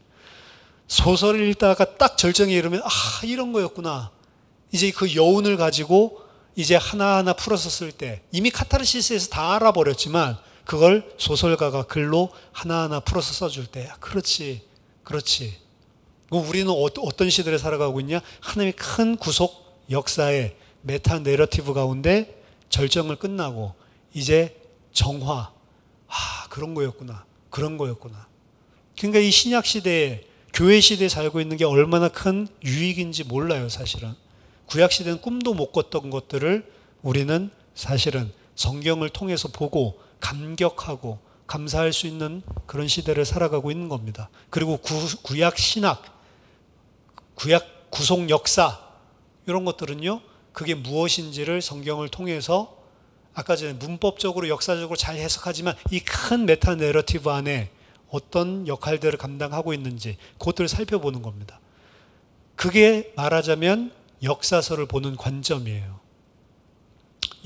소설을 읽다가 딱 절정에 이르면 이런 거였구나. 이제 그 여운을 가지고 이제 하나하나 풀어섰을 때 이미 카타르시스에서 다 알아버렸지만 그걸 소설가가 글로 하나하나 풀어서 써줄 때 그렇지. 우리는 어떤 시대를 살아가고 있냐? 하나님의 큰 구속 역사의 메타 내러티브 가운데 절정을 끝나고 이제 정화. 그런 거였구나. 그러니까 이 신약 시대에 교회 시대에 살고 있는 게 얼마나 큰 유익인지 몰라요, 사실은. 구약 시대는 꿈도 못 꿨던 것들을 우리는 사실은 성경을 통해서 보고 감격하고 감사할 수 있는 그런 시대를 살아가고 있는 겁니다. 그리고 구약 신학, 구약 구속 역사 이런 것들은요. 그게 무엇인지를 성경을 통해서 아까 전에 문법적으로 역사적으로 잘 해석하지만 이 큰 메타 내러티브 안에 어떤 역할들을 감당하고 있는지 그것들을 살펴보는 겁니다. 그게 말하자면 역사서를 보는 관점이에요.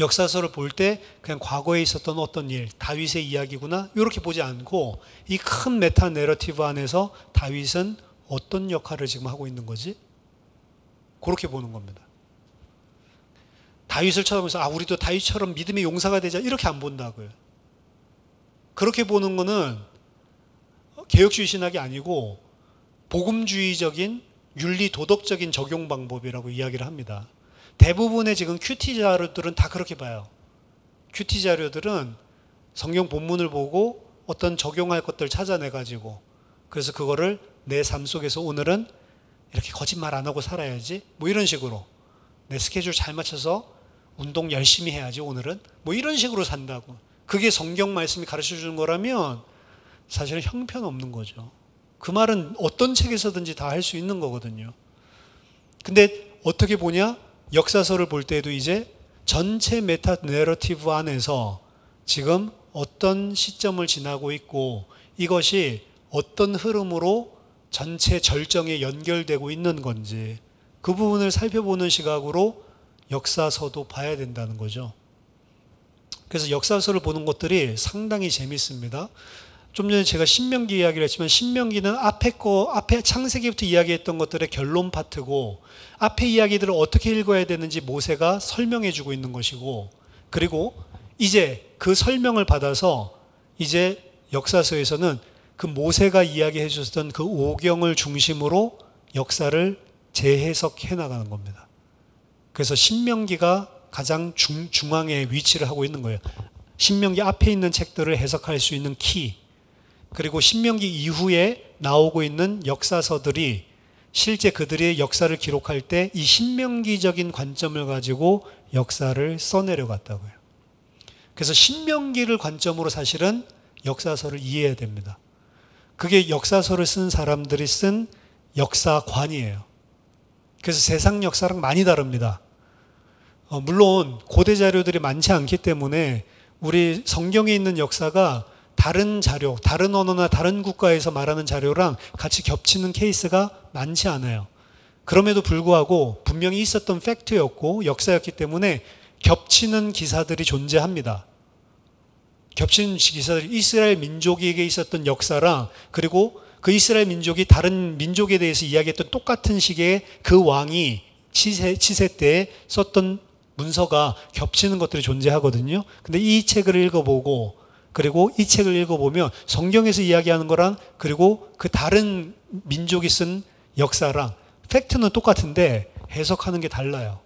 역사서를 볼 때 그냥 과거에 있었던 어떤 일, 다윗의 이야기구나 이렇게 보지 않고 이 큰 메타 내러티브 안에서 다윗은 어떤 역할을 지금 하고 있는 거지? 그렇게 보는 겁니다. 다윗을 쳐다보면서 우리도 다윗처럼 믿음의 용사가 되자 이렇게 안 본다고요. 그렇게 보는 거는 개혁주의 신학이 아니고 복음주의적인 윤리 도덕적인 적용 방법이라고 이야기를 합니다. 대부분의 지금 큐티 자료들은 다 그렇게 봐요. 큐티 자료들은 성경 본문을 보고 어떤 적용할 것들 찾아내가지고 그래서 그거를 내 삶 속에서 오늘은 이렇게 거짓말 안 하고 살아야지 뭐 이런 식으로 내 스케줄 잘 맞춰서 운동 열심히 해야지 오늘은 뭐 이런 식으로 산다고. 그게 성경 말씀이 가르쳐 주는 거라면 사실은 형편없는 거죠. 그 말은 어떤 책에서든지 다 할 수 있는 거거든요. 근데 어떻게 보냐? 역사서를 볼 때도 이제 전체 메타 내러티브 안에서 지금 어떤 시점을 지나고 있고 이것이 어떤 흐름으로 전체 절정에 연결되고 있는 건지 그 부분을 살펴보는 시각으로 역사서도 봐야 된다는 거죠. 그래서 역사서를 보는 것들이 상당히 재밌습니다. 좀 전에 제가 신명기 이야기를 했지만 신명기는 앞에 창세기부터 이야기했던 것들의 결론 파트고 앞에 이야기들을 어떻게 읽어야 되는지 모세가 설명해 주고 있는 것이고 그리고 이제 그 설명을 받아서 이제 역사서에서는 그 모세가 이야기해 주셨던 그 오경을 중심으로 역사를 재해석해 나가는 겁니다. 그래서 신명기가 가장 중앙에 위치를 하고 있는 거예요. 신명기 앞에 있는 책들을 해석할 수 있는 키, 그리고 신명기 이후에 나오고 있는 역사서들이 실제 그들의 역사를 기록할 때 이 신명기적인 관점을 가지고 역사를 써내려갔다고요. 그래서 신명기를 관점으로 사실은 역사서를 이해해야 됩니다. 그게 역사서를 쓴 사람들이 쓴 역사관이에요. 그래서 세상 역사랑 많이 다릅니다. 물론 고대 자료들이 많지 않기 때문에 우리 성경에 있는 역사가 다른 자료, 다른 언어나 다른 국가에서 말하는 자료랑 같이 겹치는 케이스가 많지 않아요. 그럼에도 불구하고 분명히 있었던 팩트였고 역사였기 때문에 겹치는 기사들이 존재합니다. 겹치는 기사들이 이스라엘 민족에게 있었던 역사랑 그리고 그 이스라엘 민족이 다른 민족에 대해서 이야기했던 똑같은 시기에 그 왕이 치세 때에 썼던 문서가 겹치는 것들이 존재하거든요. 근데 이 책을 읽어보고 그리고 이 책을 읽어보면 성경에서 이야기하는 거랑 그리고 그 다른 민족이 쓴 역사랑 팩트는 똑같은데 해석하는 게 달라요.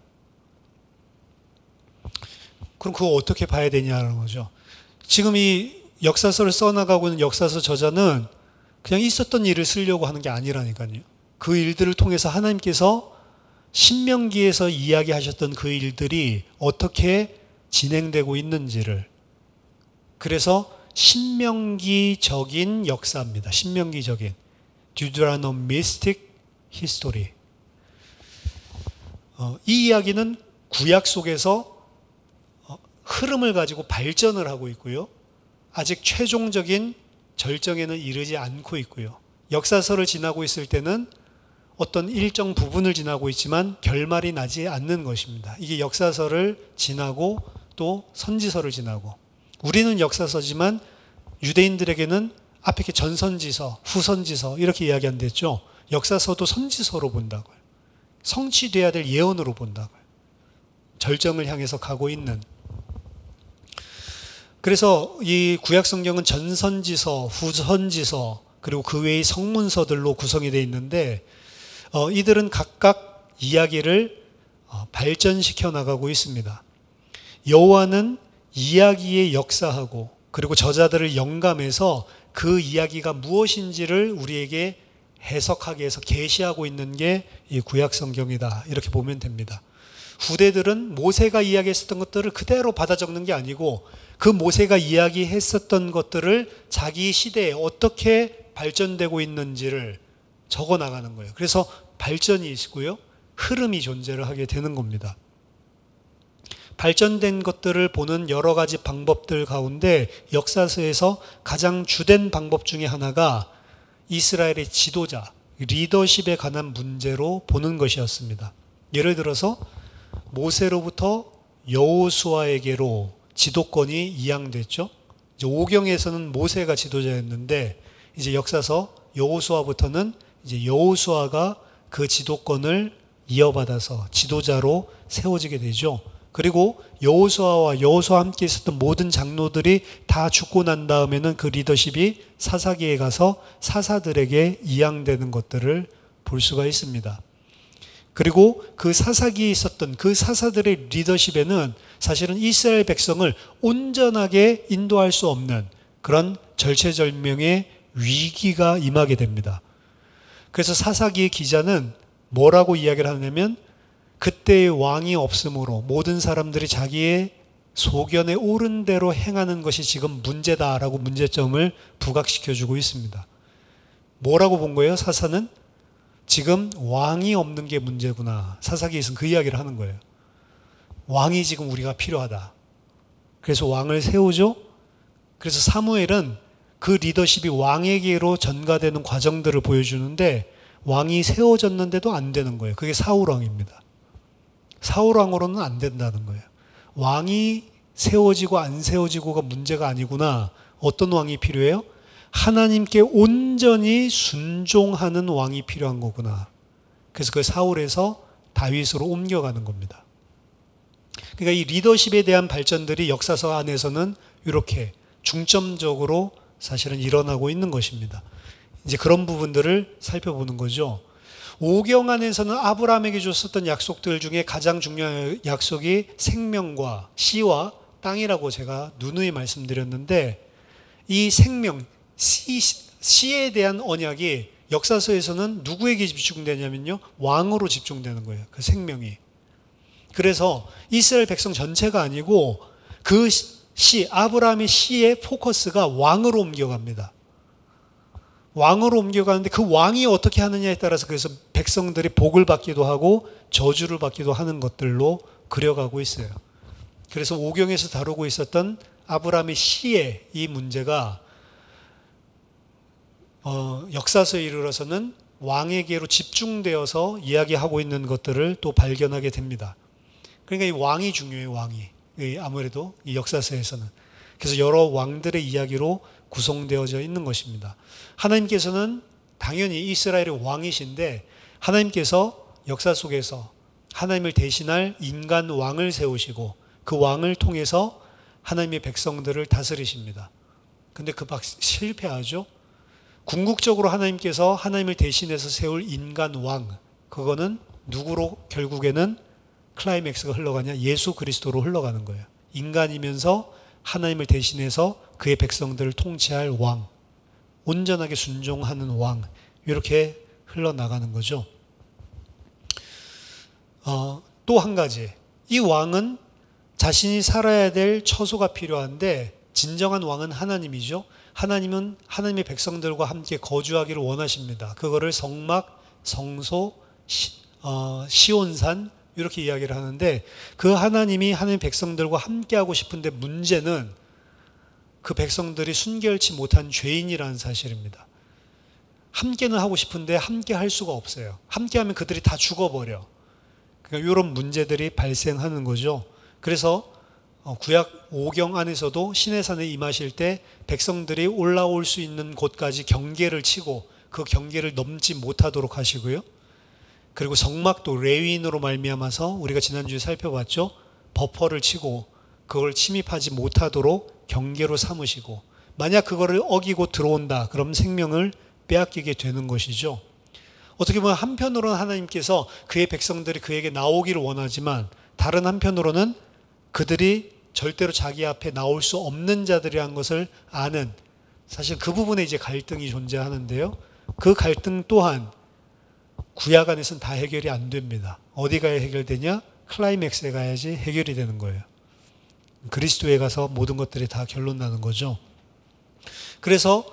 그럼 그거 어떻게 봐야 되냐는 거죠. 지금 이 역사서를 써나가고 있는 역사서 저자는 그냥 있었던 일을 쓰려고 하는 게 아니라니까요. 그 일들을 통해서 하나님께서 신명기에서 이야기하셨던 그 일들이 어떻게 진행되고 있는지를, 그래서 신명기적인 역사입니다. 신명기적인 Deuteronomistic History. 이 이야기는 구약 속에서 흐름을 가지고 발전을 하고 있고요. 아직 최종적인 절정에는 이르지 않고 있고요. 역사서를 지나고 있을 때는 어떤 일정 부분을 지나고 있지만 결말이 나지 않는 것입니다. 이게 역사서를 지나고 또 선지서를 지나고, 우리는 역사서지만 유대인들에게는 앞에 이렇게 전선지서, 후선지서 이렇게 이야기 안 됐죠. 역사서도 선지서로 본다고요. 성취돼야 될 예언으로 본다고요. 절정을 향해서 가고 있는. 그래서 이 구약 성경은 전선지서, 후선지서, 그리고 그 외의 성문서들로 구성이 되어 있는데 이들은 각각 이야기를 발전시켜 나가고 있습니다. 여호와는 이야기의 역사하고 그리고 저자들을 영감해서 그 이야기가 무엇인지를 우리에게 해석하게 해서 계시하고 있는 게 이 구약 성경이다, 이렇게 보면 됩니다. 후대들은 모세가 이야기했었던 것들을 그대로 받아 적는 게 아니고 그 모세가 이야기했었던 것들을 자기 시대에 어떻게 발전되고 있는지를 적어 나가는 거예요. 그래서 발전이 있고요, 흐름이 존재를 하게 되는 겁니다. 발전된 것들을 보는 여러 가지 방법들 가운데 역사서에서 가장 주된 방법 중에 하나가 이스라엘의 지도자, 리더십에 관한 문제로 보는 것이었습니다. 예를 들어서 모세로부터 여호수아에게로 지도권이 이양됐죠. 이제 오경에서는 모세가 지도자였는데 이제 역사서 여호수아부터는 이제 여호수아가 그 지도권을 이어받아서 지도자로 세워지게 되죠. 그리고 여호수아와 여호수아와 함께 있었던 모든 장로들이 다 죽고 난 다음에는 그 리더십이 사사기에 가서 사사들에게 이양되는 것들을 볼 수가 있습니다. 그리고 그 사사기에 있었던 그 사사들의 리더십에는 사실은 이스라엘 백성을 온전하게 인도할 수 없는 그런 절체절명의 위기가 임하게 됩니다. 그래서 사사기의 기자는 뭐라고 이야기를 하냐면 그때의 왕이 없으므로 모든 사람들이 자기의 소견에 옳은 대로 행하는 것이 지금 문제다라고 문제점을 부각시켜주고 있습니다. 뭐라고 본 거예요? 사사는 지금 왕이 없는 게 문제구나. 사사기에서는 그 이야기를 하는 거예요. 왕이 지금 우리가 필요하다. 그래서 왕을 세우죠. 그래서 사무엘은 그 리더십이 왕에게로 전가되는 과정들을 보여주는데 왕이 세워졌는데도 안 되는 거예요. 그게 사울왕입니다. 사울왕으로는 안 된다는 거예요. 왕이 세워지고 안 세워지고가 문제가 아니구나. 어떤 왕이 필요해요? 하나님께 온전히 순종하는 왕이 필요한 거구나. 그래서 그 사울에서 다윗으로 옮겨가는 겁니다. 그러니까 이 리더십에 대한 발전들이 역사서 안에서는 이렇게 중점적으로 사실은 일어나고 있는 것입니다. 이제 그런 부분들을 살펴보는 거죠. 오경 안에서는 아브라함에게 줬었던 약속들 중에 가장 중요한 약속이 생명과 씨와 땅이라고 제가 누누이 말씀드렸는데 이 생명, 씨에 대한 언약이 역사서에서는 누구에게 집중되냐면요. 왕으로 집중되는 거예요. 그 생명이. 그래서 이스라엘 백성 전체가 아니고 그 아브라함의 씨의 포커스가 왕으로 옮겨갑니다. 왕으로 옮겨가는데 그 왕이 어떻게 하느냐에 따라서 그래서 백성들이 복을 받기도 하고 저주를 받기도 하는 것들로 그려가고 있어요. 그래서 오경에서 다루고 있었던 아브라함의 씨의 이 문제가 역사서에 이르러서는 왕에게로 집중되어서 이야기하고 있는 것들을 또 발견하게 됩니다. 그러니까 이 왕이 중요해요. 왕이. 아무래도 이 역사서에서는. 그래서 여러 왕들의 이야기로 구성되어져 있는 것입니다. 하나님께서는 당연히 이스라엘의 왕이신데 하나님께서 역사 속에서 하나님을 대신할 인간 왕을 세우시고 그 왕을 통해서 하나님의 백성들을 다스리십니다. 근데 그 실패하죠. 궁극적으로 하나님께서 하나님을 대신해서 세울 인간 왕, 그거는 누구로 결국에는 클라이맥스가 흘러가냐? 예수 그리스도로 흘러가는 거예요. 인간이면서 하나님을 대신해서 그의 백성들을 통치할 왕, 온전하게 순종하는 왕, 이렇게 흘러나가는 거죠. 또 한 가지, 이 왕은 자신이 살아야 될 처소가 필요한데 진정한 왕은 하나님이죠. 하나님은 하나님의 백성들과 함께 거주하기를 원하십니다. 그거를 성막, 성소, 시온산 이렇게 이야기를 하는데 그 하나님이 하나님의 백성들과 함께하고 싶은데 문제는 그 백성들이 순결치 못한 죄인이라는 사실입니다. 함께는 하고 싶은데 함께 할 수가 없어요. 함께하면 그들이 다 죽어버려. 그러니까 이런 문제들이 발생하는 거죠. 그래서 구약 5경 안에서도 시내산에 임하실 때 백성들이 올라올 수 있는 곳까지 경계를 치고 그 경계를 넘지 못하도록 하시고요. 그리고 성막도 레위인으로 말미암아서 우리가 지난주에 살펴봤죠. 버퍼를 치고 그걸 침입하지 못하도록 경계로 삼으시고 만약 그거를 어기고 들어온다 그럼 생명을 빼앗기게 되는 것이죠. 어떻게 보면 한편으로는 하나님께서 그의 백성들이 그에게 나오기를 원하지만 다른 한편으로는 그들이 절대로 자기 앞에 나올 수 없는 자들이라는 것을 아는 사실 그 부분에 이제 갈등이 존재하는데요. 그 갈등 또한 구약 안에서는 다 해결이 안 됩니다. 어디 가야 해결되냐? 클라이맥스에 가야지 해결이 되는 거예요. 그리스도에 가서 모든 것들이 다 결론 나는 거죠. 그래서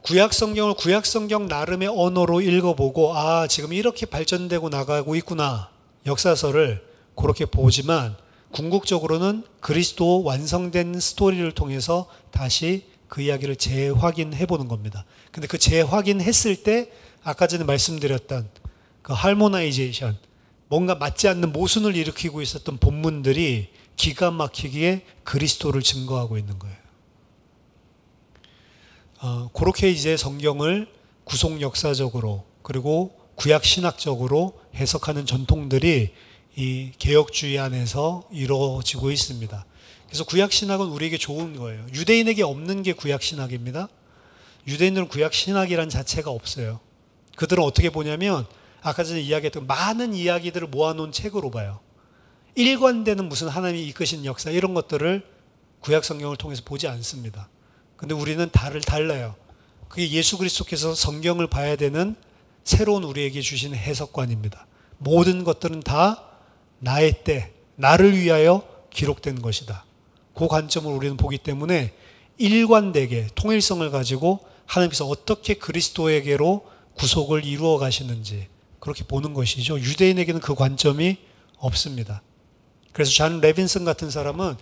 구약 성경을 구약 성경 나름의 언어로 읽어보고 지금 이렇게 발전되고 나가고 있구나. 역사서를 그렇게 보지만 궁극적으로는 그리스도 완성된 스토리를 통해서 다시 그 이야기를 재확인해 보는 겁니다. 근데 그 재확인했을 때 아까 전에 말씀드렸던 그 할모나이제이션, 뭔가 맞지 않는 모순을 일으키고 있었던 본문들이 기가 막히게 그리스도를 증거하고 있는 거예요. 그렇게 이제 성경을 구속 역사적으로 그리고 구약 신학적으로 해석하는 전통들이 이 개혁주의 안에서 이루어지고 있습니다. 그래서 구약신학은 우리에게 좋은 거예요. 유대인에게 없는 게 구약신학입니다. 유대인들은 구약신학이란 자체가 없어요. 그들은 어떻게 보냐면 아까 전에 이야기했던 많은 이야기들을 모아놓은 책으로 봐요. 일관되는 무슨 하나님이 이끄신 역사 이런 것들을 구약 성경을 통해서 보지 않습니다. 근데 우리는 달라요. 그게 예수 그리스도께서 성경을 봐야 되는 새로운 우리에게 주신 해석관입니다. 모든 것들은 다 나의 때, 나를 위하여 기록된 것이다. 그 관점을 우리는 보기 때문에 일관되게 통일성을 가지고 하나님께서 어떻게 그리스도에게로 구속을 이루어 가시는지 그렇게 보는 것이죠. 유대인에게는 그 관점이 없습니다. 그래서 존 레빈슨 같은 사람은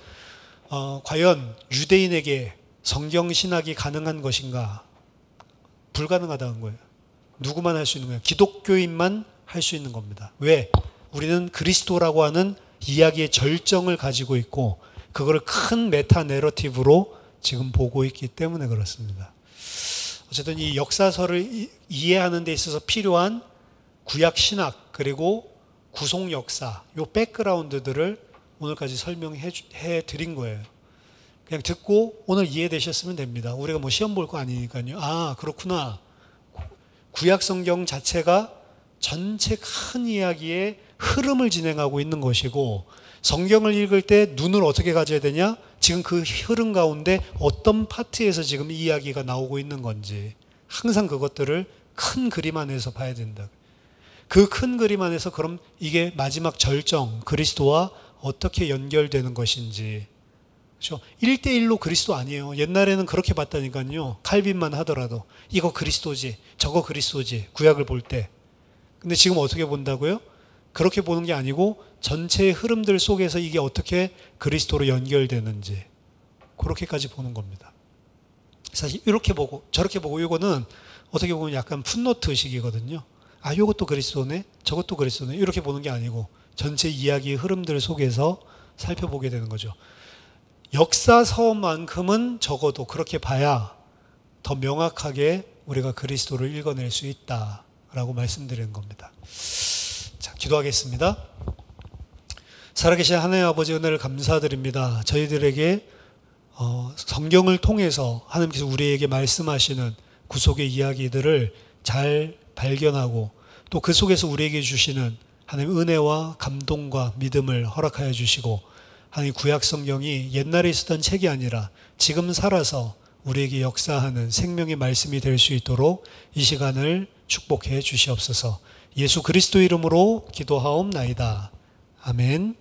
과연 유대인에게 성경신학이 가능한 것인가? 불가능하다는 거예요. 누구만 할 수 있는 거예요? 기독교인만 할 수 있는 겁니다. 왜? 우리는 그리스도라고 하는 이야기의 절정을 가지고 있고 그거를 큰 메타 내러티브로 지금 보고 있기 때문에 그렇습니다. 어쨌든 이 역사서를 이해하는 데 있어서 필요한 구약 신학 그리고 구속 역사 요 백그라운드들을 오늘까지 설명해 드린 거예요. 그냥 듣고 오늘 이해되셨으면 됩니다. 우리가 뭐 시험 볼 거 아니니까요. 아, 그렇구나. 구약 성경 자체가 전체 큰 이야기의 흐름을 진행하고 있는 것이고 성경을 읽을 때 눈을 어떻게 가져야 되냐? 지금 그 흐름 가운데 어떤 파트에서 지금 이 이야기가 나오고 있는 건지 항상 그것들을 큰 그림 안에서 봐야 된다. 그 큰 그림 안에서 그럼 이게 마지막 절정 그리스도와 어떻게 연결되는 것인지 그렇죠? 1대1로 그리스도 아니에요. 옛날에는 그렇게 봤다니까요. 칼빈만 하더라도 이거 그리스도지 저거 그리스도지 구약을 볼 때. 근데 지금 어떻게 본다고요? 그렇게 보는 게 아니고 전체의 흐름들 속에서 이게 어떻게 그리스도로 연결되는지 그렇게까지 보는 겁니다. 사실 이렇게 보고 저렇게 보고 이거는 어떻게 보면 약간 풋노트식이거든요. 아, 이것도 그리스도네 저것도 그리스도네 이렇게 보는 게 아니고 전체 이야기의 흐름들 속에서 살펴보게 되는 거죠. 역사서만큼은 적어도 그렇게 봐야 더 명확하게 우리가 그리스도를 읽어낼 수 있다라고 말씀드리는 겁니다. 자, 기도하겠습니다. 살아계신 하나님 아버지 은혜를 감사드립니다. 저희들에게 성경을 통해서 하나님께서 우리에게 말씀하시는 구속의 이야기들을 잘 발견하고 또 그 속에서 우리에게 주시는 하나님의 은혜와 감동과 믿음을 허락하여 주시고 하나님 구약 성경이 옛날에 있었던 책이 아니라 지금 살아서 우리에게 역사하는 생명의 말씀이 될 수 있도록 이 시간을 축복해 주시옵소서. 예수 그리스도 이름으로 기도하옵나이다. 아멘.